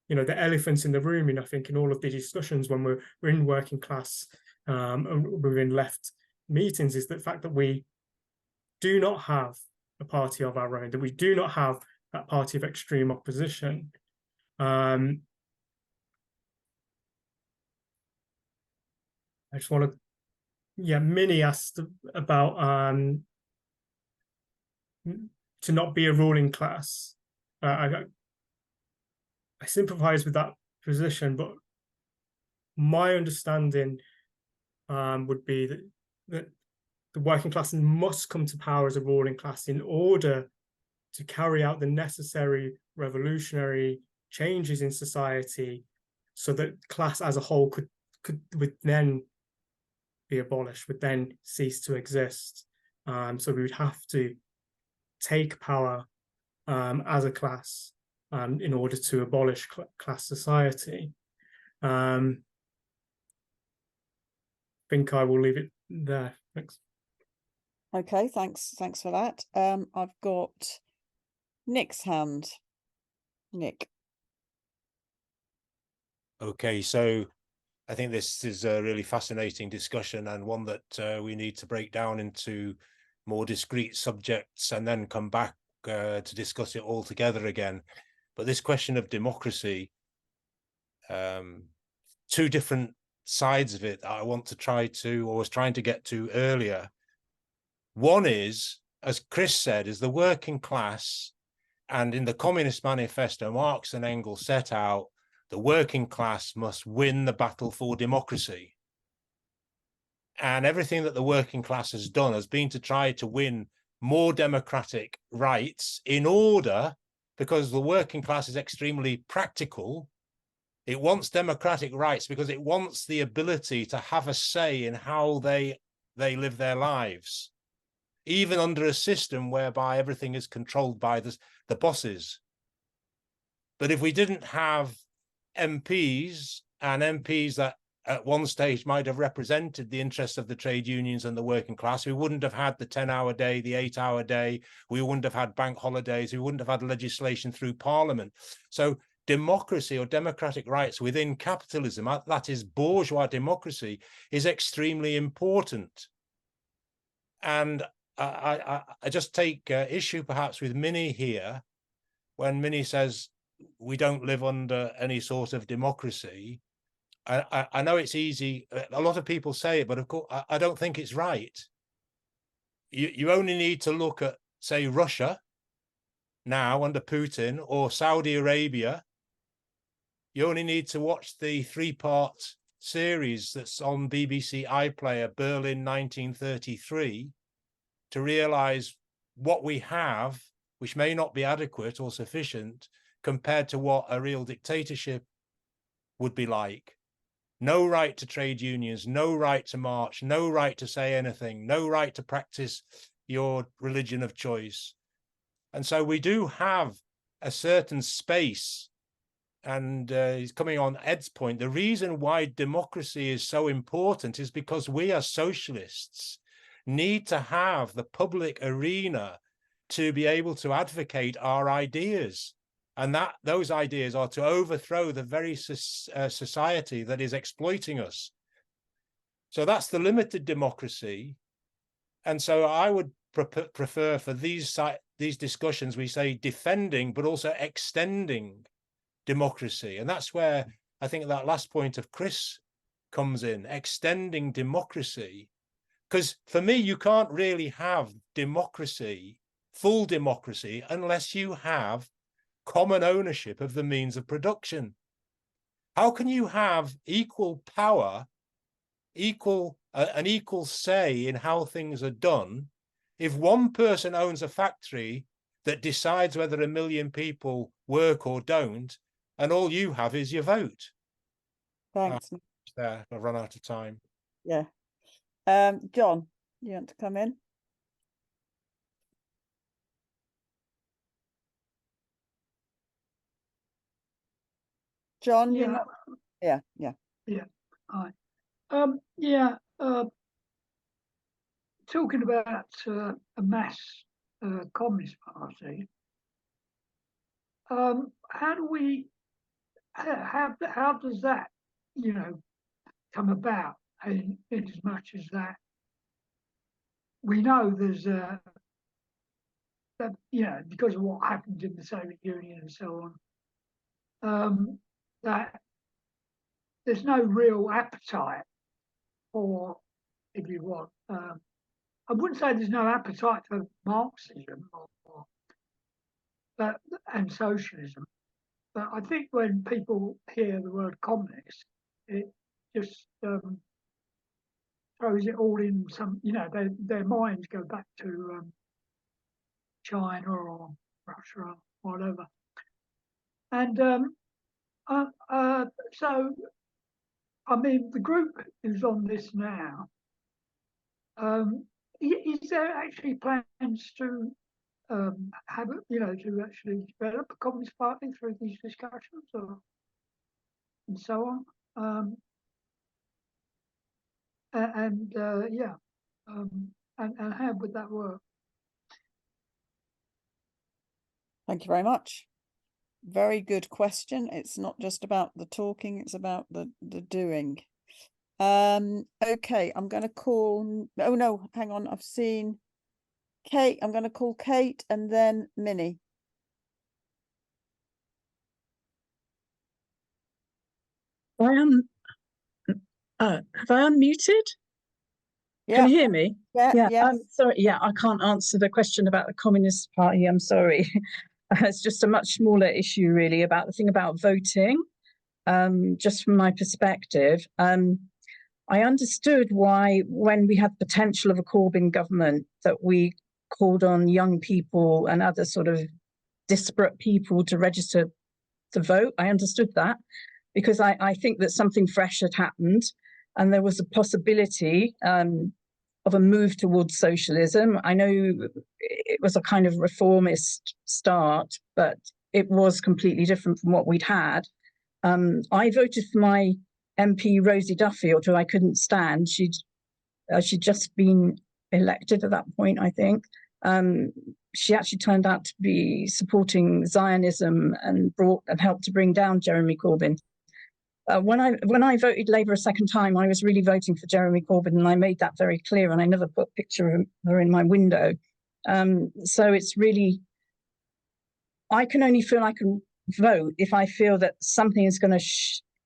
elephant in the room, I think, in all of the discussions when we're in working class and we're in left meetings, is the fact that we do not have a party of our own, that we do not have that party of extreme opposition. I just want to, Minnie asked about to not be a ruling class. I sympathise with that position, but my understanding would be that the working class must come to power as a ruling class in order to carry out the necessary revolutionary changes in society so that class as a whole would then be abolished, would then cease to exist. So we would have to take power as a class in order to abolish class society. I think I will leave it there. Thanks. Okay, thanks for that. I've got Nick's hand. Nick. Okay, so I think this is a really fascinating discussion, and one that we need to break down into more discrete subjects and then come back to discuss it all together again. But this question of democracy, two different sides of it I want to try to, or was trying to get to earlier. One is, as Chris said, is the working class, and in the Communist Manifesto, Marx and Engels set out the working class must win the battle for democracy. And everything that the working class has done has been to try to win more democratic rights in order, because the working class is extremely practical. It wants democratic rights because it wants the ability to have a say in how they live their lives, even under a system whereby everything is controlled by the bosses. But if we didn't have MPs, and MPs that at one stage might have represented the interests of the trade unions and the working class, we wouldn't have had the 10-hour day, the 8-hour day, we wouldn't have had bank holidays, we wouldn't have had legislation through Parliament. So democracy, or democratic rights within capitalism, that is bourgeois democracy, is extremely important. And I just take issue perhaps with Minnie here, when Minnie says we don't live under any sort of democracy. I know it's easy, a lot of people say it, but of course I don't think it's right. You only need to look at, say, Russia now under Putin, or Saudi Arabia. You only need to watch the 3-part series that's on BBC iPlayer, Berlin 1933, to realize what we have, which may not be adequate or sufficient compared to what a real dictatorship would be like. No right to trade unions, no right to march, no right to say anything, no right to practice your religion of choice. And so we do have a certain space, and he's coming on Ed's point. The reason why democracy is so important is because we as socialists need to have the public arena to be able to advocate our ideas. And those ideas are to overthrow the very society that is exploiting us. So that's the limited democracy. And so I would prefer for these discussions, we say defending, but also extending democracy. And that's where I think that last point of Chris comes in, extending democracy. Because for me, you can't really have democracy, full democracy, unless you have common ownership of the means of production. How can you have equal power, an equal say in how things are done, if one person owns a factory that decides whether 1 million people work or don't, and all you have is your vote? Thanks. There, I've run out of time. Yeah. John, you want to come in? John, you're not... Yeah. Hi. Talking about a mass communist party, how does that, come about? In as much as that we know there's that, because of what happened in the Soviet Union and so on, that there's no real appetite for, if you want, I wouldn't say there's no appetite for Marxism and socialism, but I think when people hear the word communist, it just throws it all in some, their minds go back to China or Russia or whatever. And so, I mean, the group is on this now. Is there actually plans to have, to actually develop a Communist Party through these discussions, and so on? And how would that work? Thank you very much. Very good question. It's not just about the talking, it's about the doing. Okay, I'm going to call, oh no, hang on, I've seen Kate. I'm going to call Kate and then Minnie. Have I unmuted? Yeah. Can you hear me? Yeah. I'm sorry. Yeah, I can't answer the question about the Communist Party. I'm sorry. It's just a much smaller issue, really, about the thing about voting. Just from my perspective, I understood why, when we had potential of a Corbyn government, that we called on young people and other sort of disparate people to register to vote. I understood that because I think that something fresh had happened and there was a possibility of a move towards socialism. I know it was a kind of reformist start, but it was completely different from what we'd had. I voted for my MP Rosie Duffield, who I couldn't stand. She'd just been elected at that point, I think. She actually turned out to be supporting Zionism and helped to bring down Jeremy Corbyn. When I voted Labour a second time, I was really voting for Jeremy Corbyn, and I made that very clear. And I never put a picture of her in my window. So it's really, I can only feel I can vote if I feel that something is going to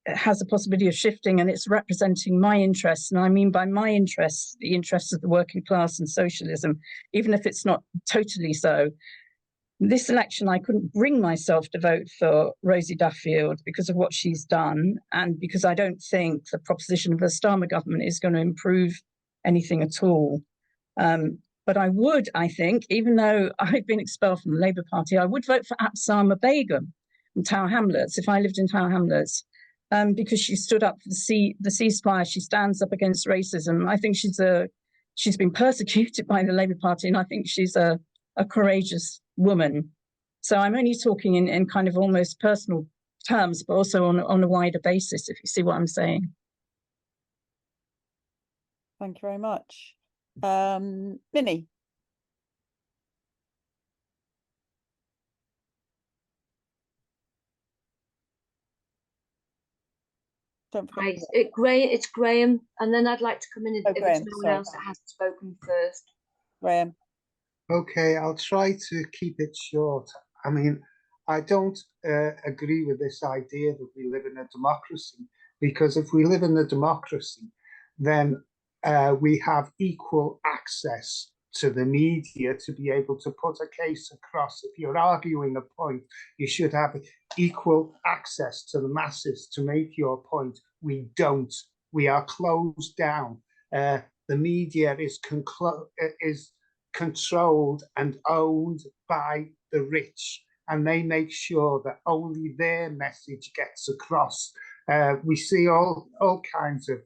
has a possibility of shifting and it's representing my interests. And I mean by my interests, the interests of the working class and socialism, even if it's not totally so. This election, I couldn't bring myself to vote for Rosie Duffield because of what she's done and because I don't think the proposition of the Starmer government is going to improve anything at all. But I would, I think, even though I've been expelled from the Labour Party, I would vote for Absama Begum from Tower Hamlets if I lived in Tower Hamlets. Because she stood up for the ceasefire, she stands up against racism. I think she's been persecuted by the Labour Party, and I think she's a courageous woman. So I'm only talking in kind of almost personal terms, but also on a wider basis, if you see what I'm saying. Thank you very much. Minnie. Hi, it's Graham, and then I'd like to come in if Graham, it's no one else that hasn't spoken first. Graham. Okay, I'll try to keep it short. I mean, I don't agree with this idea that we live in a democracy, because if we live in a democracy, then we have equal access to the media to be able to put a case across. If you're arguing a point, you should have equal access to the masses to make your point. We don't. We are closed down. The media is controlled and owned by the rich, and they make sure that only their message gets across. We see all kinds of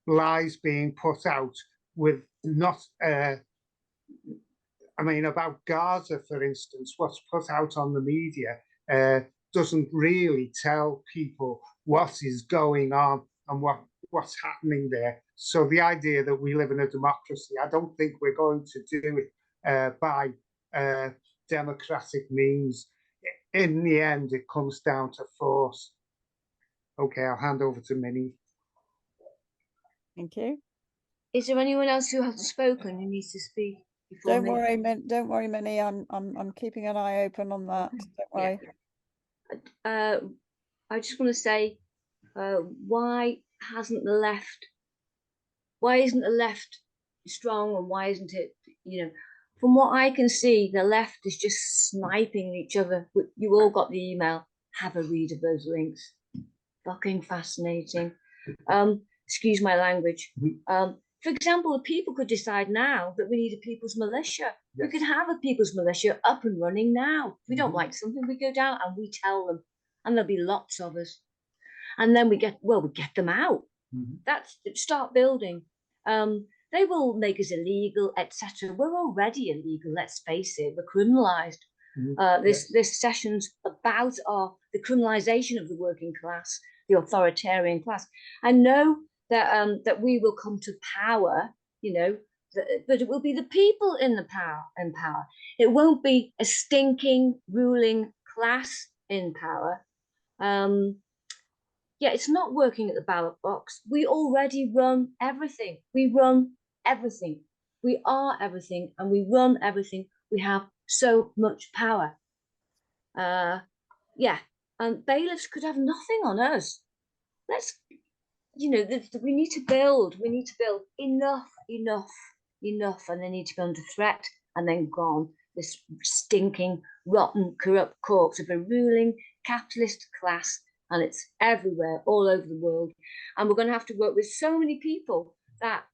lies being put out with not, I mean, about Gaza, for instance, what's put out on the media doesn't really tell people what is going on and what's happening there. So the idea that we live in a democracy, I don't think we're going to do it by democratic means. In the end, it comes down to force. Okay, I'll hand over to Minnie. Thank you. Is there anyone else who hasn't spoken who needs to speak before Don't me? worry, don't worry, Minnie. I'm keeping an eye open on that. Don't worry. Yeah. I just want to say, why isn't the left strong, and why isn't it, from what I can see, the left is just sniping each other. You all got the email. Have a read of those links. Fucking fascinating. Excuse my language. For example, the people could decide now that we need a people's militia. We could have a people's militia up and running now. If we don't Mhm. like something, we go down and we tell them, and there'll be lots of us. And then we get them out. Mhm. That's start building. They will make us illegal, etc. We're already illegal. Let's face it. We're criminalised. This session's about the criminalisation of the working class, the authoritarian class. I know that we will come to power, but it will be the people in power. It won't be a stinking ruling class in power. It's not working at the ballot box. We already run everything. We run everything. We are everything, and we run everything. We have so much power. And bailiffs could have nothing on us. We need to build. We need to build enough, and they need to be under threat and then gone. This stinking, rotten, corrupt corpse of a ruling capitalist class, and it's everywhere, all over the world. And we're going to have to work with so many people that,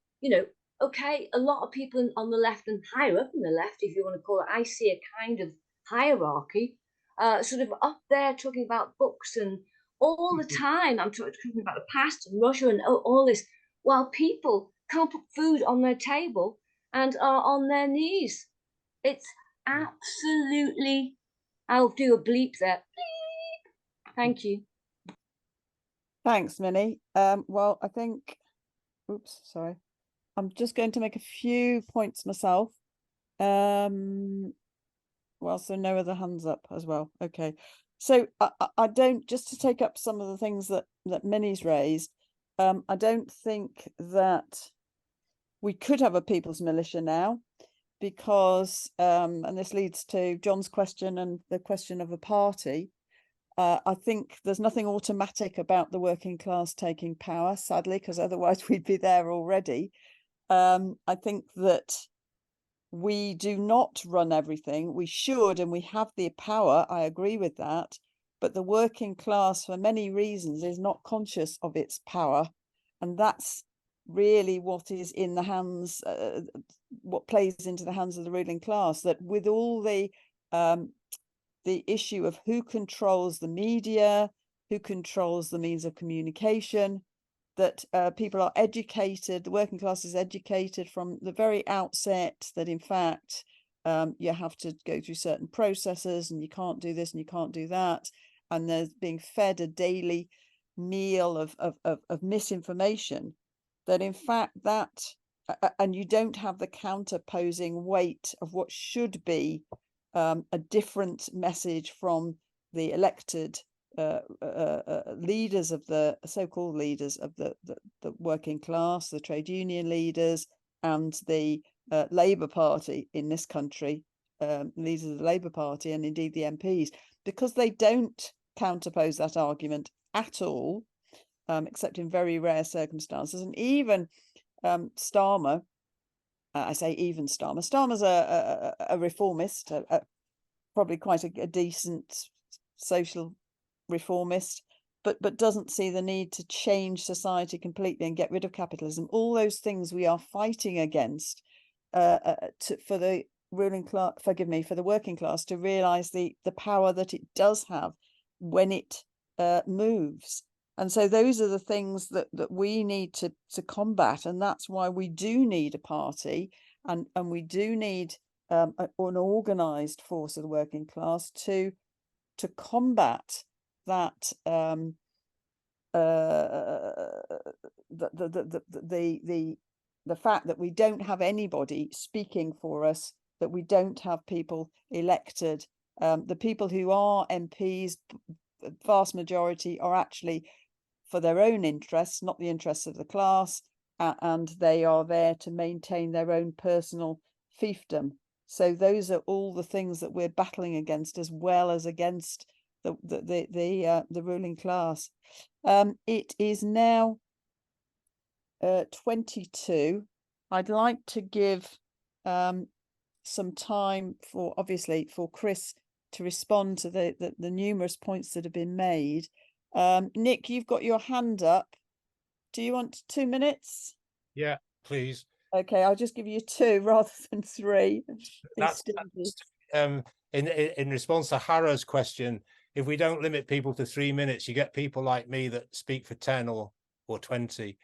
a lot of people on the left and higher up in the left, if you want to call it, I see a kind of hierarchy, sort of up there talking about books and all the time. I'm talking about the past and Russia and all this, while people can't put food on their table and are on their knees. It's absolutely, I'll do a bleep there. Bleep. Thank you. Thanks, Minnie. Well, I think, sorry. I'm just going to make a few points myself. Well, so no other hands up as well. Okay. So I don't, just to take up some of the things that Minnie's raised, I don't think that we could have a people's militia now, because, and this leads to John's question and the question of a party. I think there's nothing automatic about the working class taking power, sadly, because otherwise we'd be there already. I think that we do not run everything. We should, and we have the power. I agree with that. But the working class, for many reasons, is not conscious of its power. And that's really what is in the hands, what plays into the hands of the ruling class, that with all the issue of who controls the media, who controls the means of communication, that people are educated, the working class is educated from the very outset that in fact you have to go through certain processes and you can't do this and you can't do that, and there's being fed a daily meal of misinformation, that in fact that and you don't have the counterposing weight of what should be a different message from the elected leaders of the so-called leaders of the working class, the trade union leaders, and the Labour Party in this country, leaders of the Labour Party, and indeed the MPs, because they don't counterpose that argument at all, except in very rare circumstances. And even Starmer, I say even Starmer. Starmer's a reformist, probably quite a decent social reformist, but doesn't see the need to change society completely and get rid of capitalism. All those things we are fighting against for the ruling class, for the working class to realise the power that it does have when it moves. And so those are the things that we need to combat, and that's why we do need a party, and we do need an organised force of the working class to combat that the fact that we don't have anybody speaking for us, that we don't have people elected. The people who are MPs, the vast majority, are actually for their own interests, not the interests of the class, and they are there to maintain their own personal fiefdom. So those are all the things that we're battling against, as well as against the ruling class. It is now 22. I'd like to give some time for Chris to respond to the numerous points that have been made. Nick, you've got your hand up. Do you want 2 minutes? Yeah, please. Okay, I'll just give you 2 rather than 3. That's in response to Harrow's question. If we don't limit people to 3 minutes, you get people like me that speak for 10 or 20.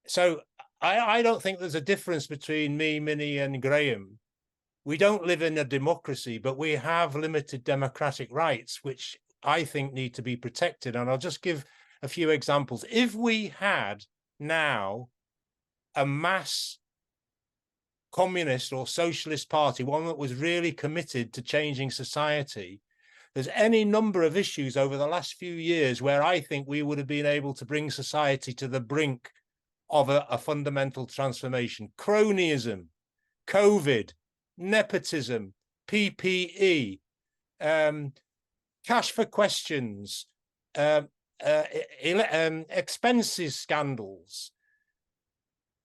So I don't think there's a difference between me, Minnie, and Graham. We don't live in a democracy, but we have limited democratic rights, which I think need to be protected. And I'll just give a few examples. If we had now a mass communist or socialist party, one that was really committed to changing society, there's any number of issues over the last few years where I think we would have been able to bring society to the brink of a fundamental transformation. Cronyism, COVID, nepotism, PPE, cash for questions, expenses scandals.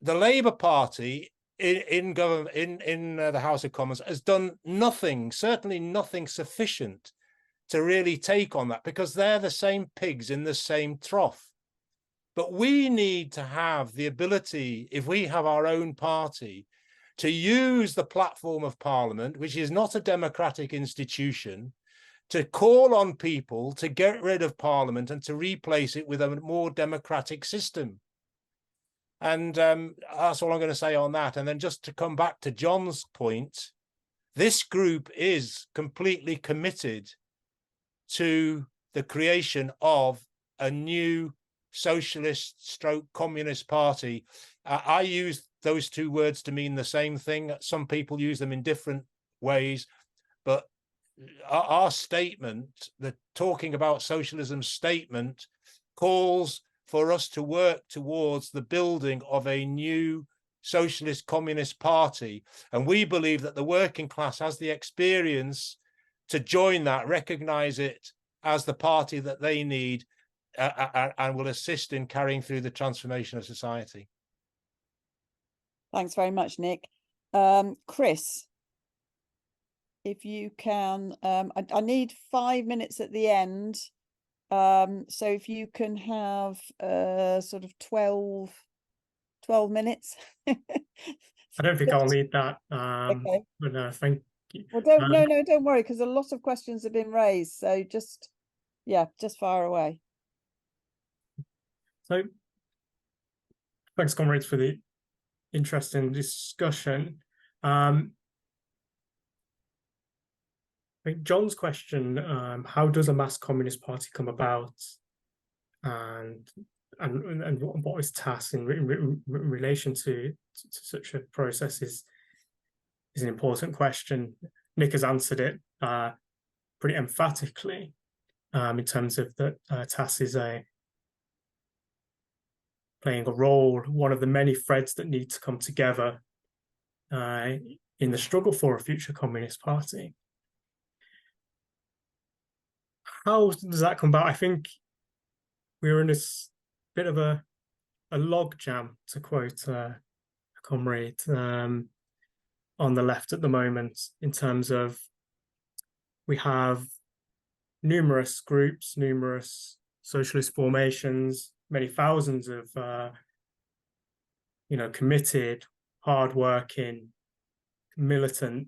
The Labour Party in government, in the House of Commons, has done nothing, certainly nothing sufficient to really take on that, because they're the same pigs in the same trough. But we need to have the ability, if we have our own party, to use the platform of Parliament, which is not a democratic institution, to call on people to get rid of Parliament and to replace it with a more democratic system. And that's all I'm going to say on that. And then just to come back to John's point, this group is completely committed to the creation of a new socialist stroke communist party. I use those 2 words to mean the same thing. Some people use them in different ways, but our statement, the Talking About Socialism statement, calls for us to work towards the building of a new socialist communist party. And we believe that the working class has the experience to join that, recognize it as the party that they need, and will assist in carrying through the transformation of society. Thanks very much, Nick. Chris, if you can, I need 5 minutes at the end. So if you can have sort of 12 minutes. I don't think I'll need that. Okay. But no, thank you. Well, don't worry, because a lot of questions have been raised. So just fire away. So thanks, comrades, for the interesting discussion. I think John's question, how does a mass communist party come about, and what is tasked in relation to such a process is an important question. Nick has answered it pretty emphatically in terms of that TAS is playing a role, one of the many threads that need to come together in the struggle for a future communist party. How does that come about? I think we're in this bit of a log jam, to quote a comrade on the left at the moment, in terms of we have numerous groups, numerous socialist formations, many thousands of committed, hardworking, militant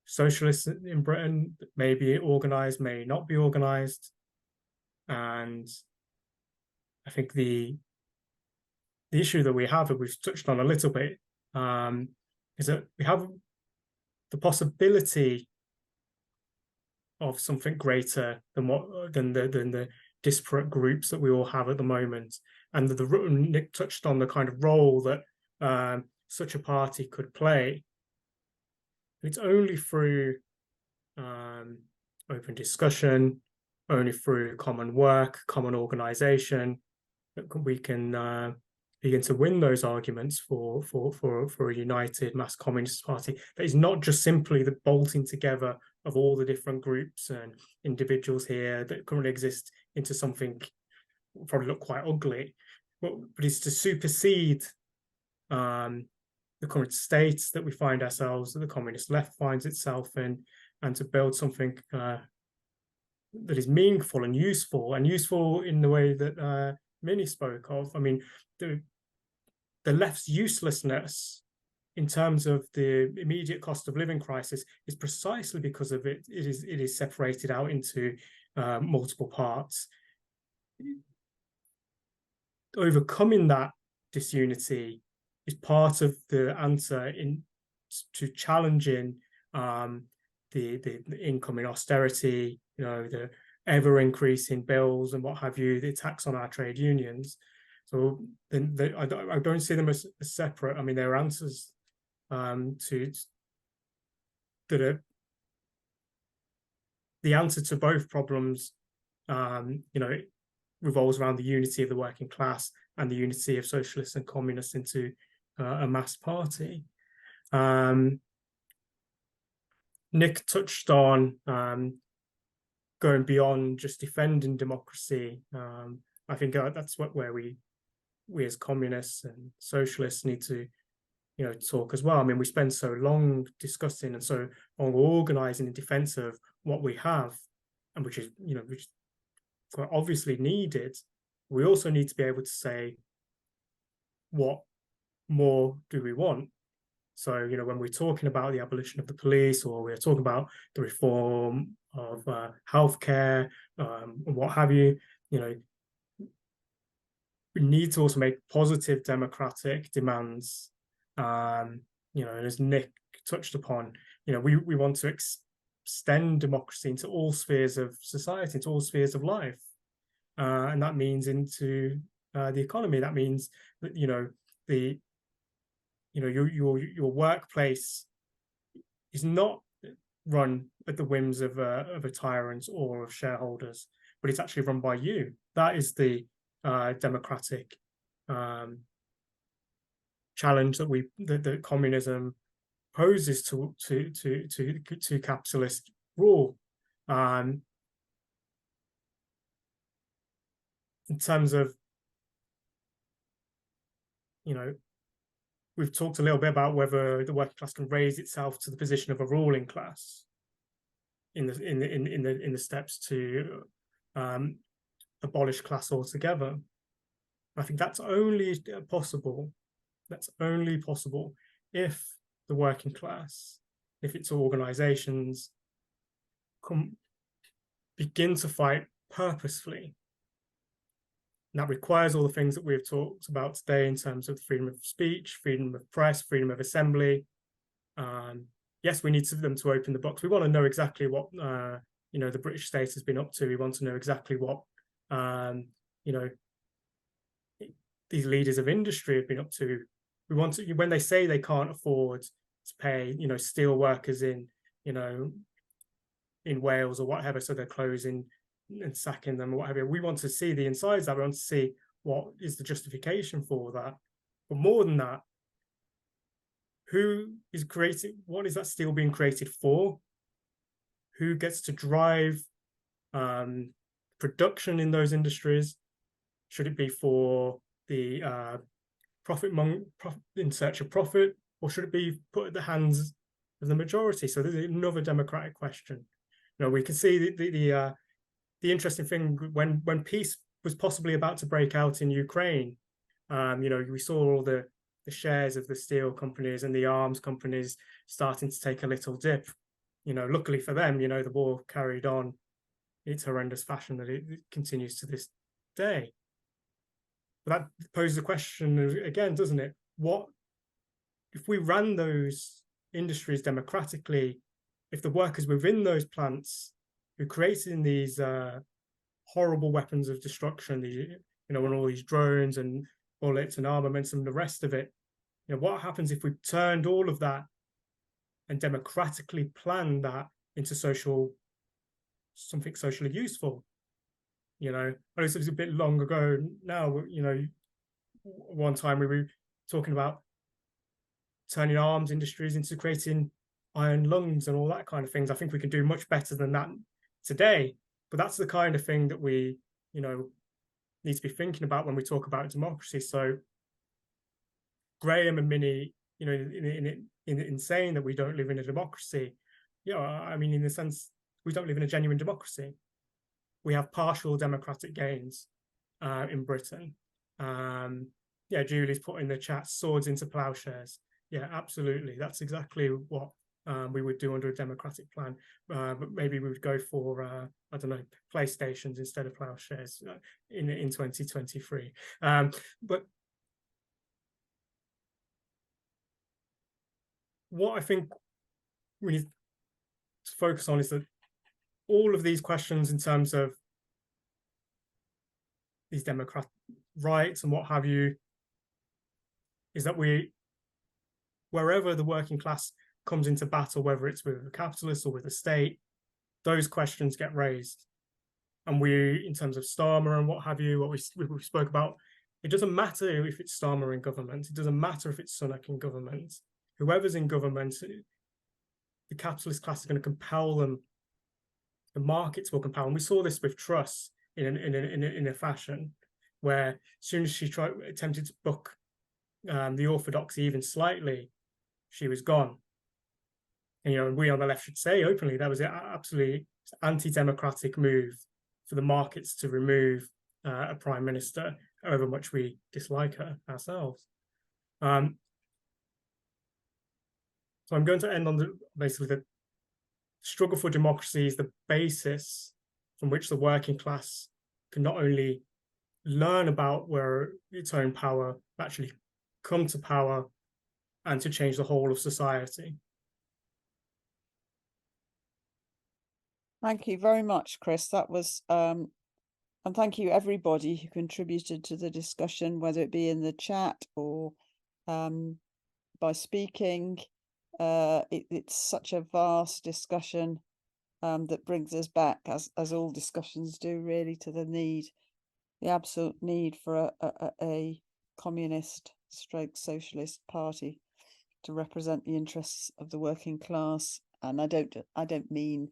socialists in Britain, may be organised, may not be organised. And I think the issue that we have, that we've touched on a little bit, is that we have the possibility of something greater than the disparate groups that we all have at the moment. And Nick touched on the kind of role that such a party could play. It's only through open discussion, only through common work, common organisation, that we can begin to win those arguments for a united mass communist party that is not just simply the bolting together of all the different groups and individuals here that currently exist into something probably look quite ugly, but it's to supersede the current states that we find ourselves, that the communist left finds itself in, and to build something that is meaningful and useful in the way that Minnie spoke of. I mean, the left's uselessness in terms of the immediate cost of living crisis is precisely because of it. It is separated out into multiple parts. Overcoming that disunity is part of the answer to challenging the incoming austerity, the ever increasing bills and what have you, the attacks on our trade unions. So then I don't see them as separate. I mean, they're answers to that are the answer to both problems. It revolves around the unity of the working class and the unity of socialists and communists into a mass party. Nick touched on going beyond just defending democracy. I think that's where we as communists and socialists need to talk as well. I mean, we spend so long discussing and so long organizing in defense of what we have, and which is quite obviously needed. We also need to be able to say, what more do we want? So, when we're talking about the abolition of the police, or we're talking about the reform of healthcare, and what have you, we need to also make positive democratic demands. And as Nick touched upon, we want to extend democracy into all spheres of society, into all spheres of life, and that means into the economy. That means that your workplace is not run at the whims of a tyrant or of shareholders, but it's actually run by you. That is the democratic challenge that communism poses to capitalist rule. In terms of, we've talked a little bit about whether the working class can raise itself to the position of a ruling class in the steps to abolish class altogether. I think that's only possible. That's only possible if the working class, if its organizations begin to fight purposefully. And that requires all the things that we've talked about today in terms of freedom of speech, freedom of press, freedom of assembly. Yes, we need them to open the box. We want to know exactly what the British state has been up to. We want to know exactly what these leaders of industry have been up to. We want to, when they say they can't afford to pay steel workers in Wales or whatever, so they're closing and sacking them or whatever. We want to see the insides of that. We want to see what is the justification for that. But more than that, who is creating, what is that steel being created for? Who gets to drive production in those industries? Should it be for the profit in search of profit, or should it be put at the hands of the majority? So there's another democratic question. We can see the interesting thing when peace was possibly about to break out in Ukraine. We saw all the shares of the steel companies and the arms companies starting to take a little dip. Luckily for them, the war carried on its horrendous fashion that it continues to this day. But that poses a question again, doesn't it? What if we ran those industries democratically? If the workers within those plants who created these horrible weapons of destruction, and all these drones and bullets and armaments and the rest of it, what happens if we turned all of that and democratically planned that into something socially useful? I know this was a bit long ago now. One time we were talking about turning arms industries into creating iron lungs and all that kind of things. I think we can do much better than that today. But that's the kind of thing that we, need to be thinking about when we talk about democracy. So Graham and Minnie, in saying that we don't live in a democracy, I mean, in the sense, we don't live in a genuine democracy. We have partial democratic gains in Britain. yeah, Julie's put in the chat, swords into plowshares. Yeah, absolutely. That's exactly what we would do under a democratic plan. But maybe we would go for, I don't know, PlayStations instead of plowshares in 2023. But what I think we need to focus on is that all of these questions in terms of these democratic rights and what have you, is that wherever the working class comes into battle, whether it's with the capitalists or with the state, those questions get raised. And we, in terms of Starmer and what have you, what we spoke about, it doesn't matter if it's Starmer in government, it doesn't matter if it's Sunak in government. Whoever's in government, the capitalist class is going to compel them. The markets will compel them. We saw this with Truss in a fashion where as soon as she attempted to book the orthodoxy even slightly, she was gone. And, and we on the left should say openly that was an absolutely anti-democratic move for the markets to remove a prime minister, however much we dislike her ourselves. So I'm going to end on basically the struggle for democracy is the basis from which the working class can not only learn about where its own power, actually come to power and to change the whole of society. Thank you very much, Chris. That was, and thank you everybody who contributed to the discussion, whether it be in the chat or by speaking. It's such a vast discussion that brings us back, as all discussions do, really, to the absolute need for a communist stroke socialist party to represent the interests of the working class. And I don't mean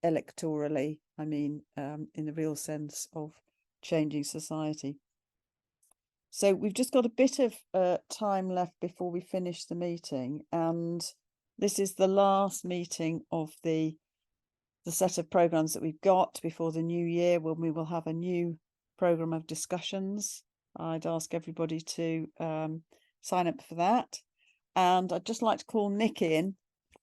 electorally, I mean in the real sense of changing society. So we've just got a bit of time left before we finish the meeting, and this is the last meeting of the set of programs that we've got before the new year, when we will have a new program of discussions. I'd ask everybody to sign up for that, and I'd just like to call Nick in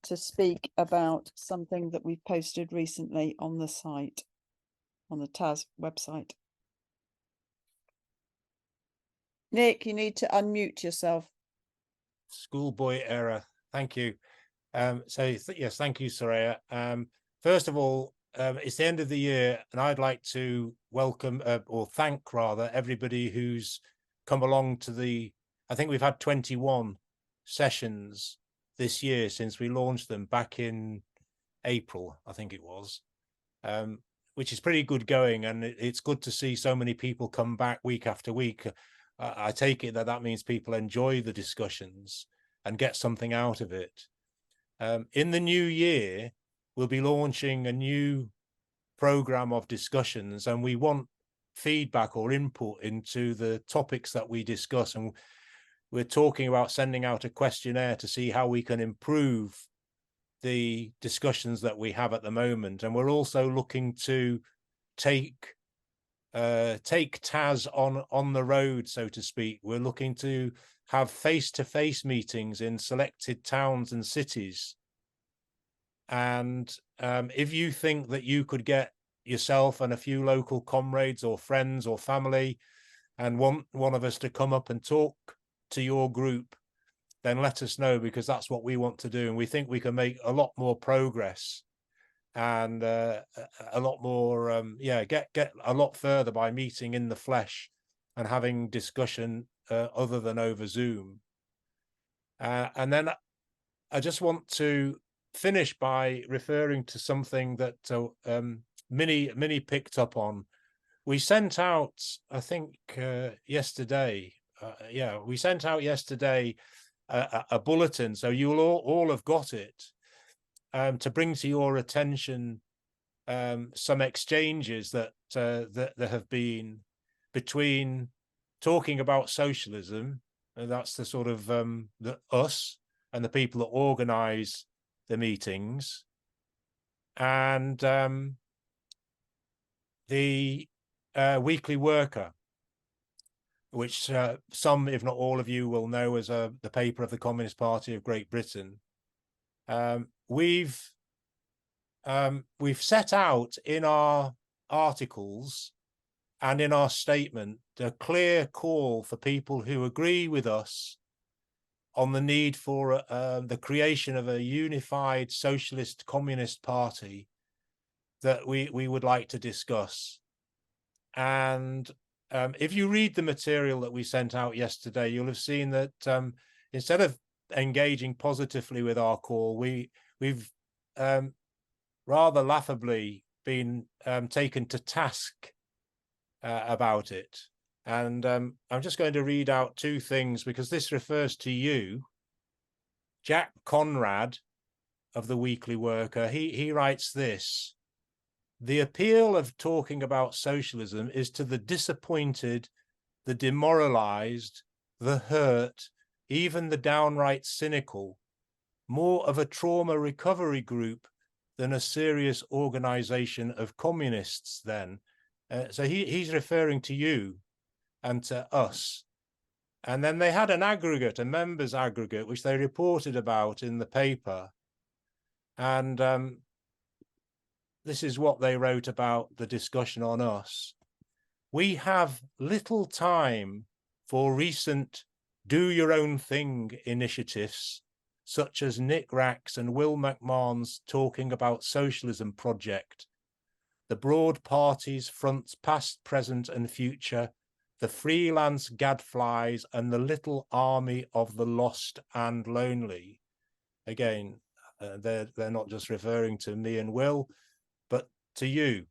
to speak about something that we've posted recently on the site, on the TAS website. Nick, you need to unmute yourself. Schoolboy error. Thank you. Yes, thank you, Soraya. First of all, it's the end of the year, and I'd like to welcome or thank rather everybody who's come along to I think we've had 21 sessions this year since we launched them back in April, I think it was, which is pretty good going, and it's good to see so many people come back week after week. I take it that means people enjoy the discussions and get something out of it. In the new year, we'll be launching a new program of discussions, and we want feedback or input into the topics that we discuss. And we're talking about sending out a questionnaire to see how we can improve the discussions that we have at the moment. And we're also looking to take TAS on the road, so to speak. We're looking to have face-to-face meetings in selected towns and cities. And if you think that you could get yourself and a few local comrades or friends or family and want one of us to come up and talk to your group, then let us know, because that's what we want to do. And we think we can make a lot more progress and a lot more, get a lot further by meeting in the flesh and having discussion other than over Zoom. And then I just want to finish by referring to something that Minnie picked up on. We sent out, I think yesterday, we sent out yesterday a bulletin, so you will all have got it, to bring to your attention some exchanges that there have been between talking about socialism, and that's the sort of us and the people that organise the meetings, and the Weekly Worker. which some, if not all of you, will know as the paper of the Communist Party of Great Britain. We've set out in our articles and in our statement a clear call for people who agree with us on the need for the creation of a unified socialist communist party that we would like to discuss. And if you read the material that we sent out yesterday, you'll have seen that instead of engaging positively with our call, we've rather laughably been taken to task about it. And I'm just going to read out two things because this refers to you. Jack Conrad of the Weekly Worker, he writes this: the appeal of talking about socialism is to the disappointed, the demoralized, the hurt, even the downright cynical, more of a trauma recovery group than a serious organization of communists then. So he's referring to you and to us. And then they had an aggregate, a members aggregate, which they reported about in the paper. And this is what they wrote about the discussion on us. We have little time for recent do your own thing initiatives, such as Nick Rack's and Will McMahon's Talking About Socialism project, the broad parties, fronts past, present and future, the freelance gadflies and the little army of the lost and lonely. Again, they're not just referring to me and Will, but to you.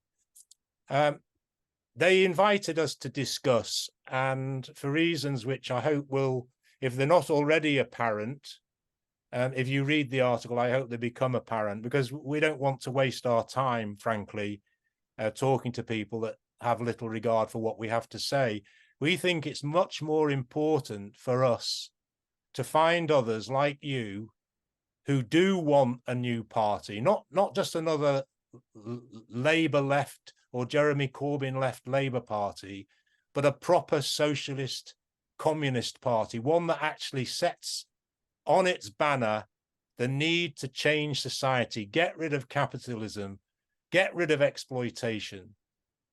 They invited us to discuss, and for reasons which I hope will, if they're not already apparent, if you read the article, I hope they become apparent, because we don't want to waste our time, frankly, talking to people that have little regard for what we have to say. We think it's much more important for us to find others like you who do want a new party, not just another Labour left or Jeremy Corbyn left Labour Party, but a proper socialist communist party, one that actually sets on its banner the need to change society, get rid of capitalism, get rid of exploitation,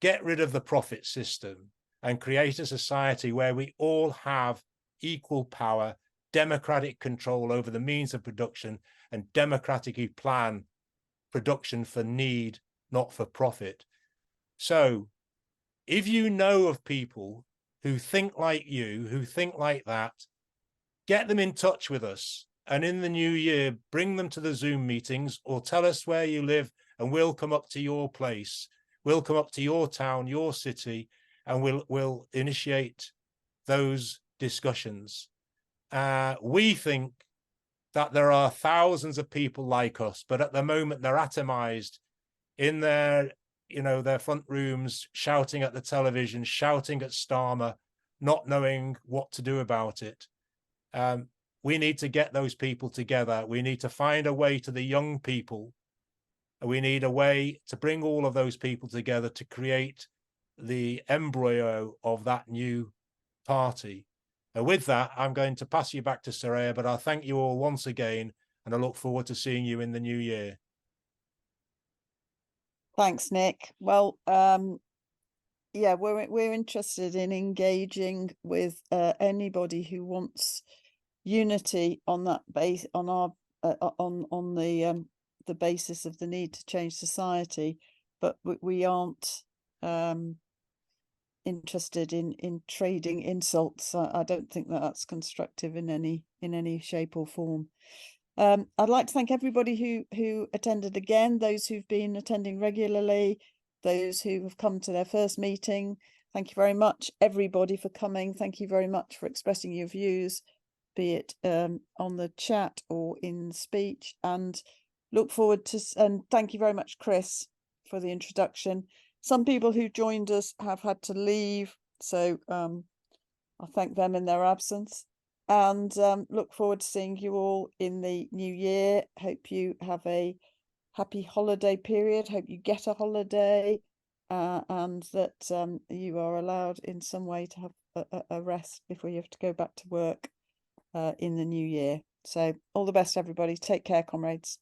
get rid of the profit system, and create a society where we all have equal power, democratic control over the means of production, and democratically plan production for need, not for profit. So if you know of people who think like you, who think like that, get them in touch with us. And in the new year, bring them to the Zoom meetings or tell us where you live and we'll come up to your place. We'll come up to your town, your city, and we'll initiate those discussions. We think that there are thousands of people like us, but at the moment they're atomized in their front rooms, shouting at the television, shouting at Starmer, not knowing what to do about it. We need to get those people together. We need to find a way to the young people. We need a way to bring all of those people together to create the embryo of that new party. With that, I'm going to pass you back to Soraya, but I thank you all once again, and I look forward to seeing you in the new year. Thanks, Nick. Well, yeah, we're interested in engaging with anybody who wants unity on that base, on our on the basis of the need to change society, but we aren't interested in trading insults. I don't think that that's constructive in any shape or form. I'd like to thank everybody who attended again, those who've been attending regularly, those who have come to their first meeting. Thank you very much, everybody, for coming. Thank you very much for expressing your views, be it on the chat or in speech, and look forward to, and thank you very much, Chris, for the introduction. Some people who joined us have had to leave, so I'll thank them in their absence, and look forward to seeing you all in the new year. Hope you have a happy holiday period. Hope you get a holiday, and that you are allowed in some way to have a rest before you have to go back to work in the new year. So all the best, everybody. Take care, comrades.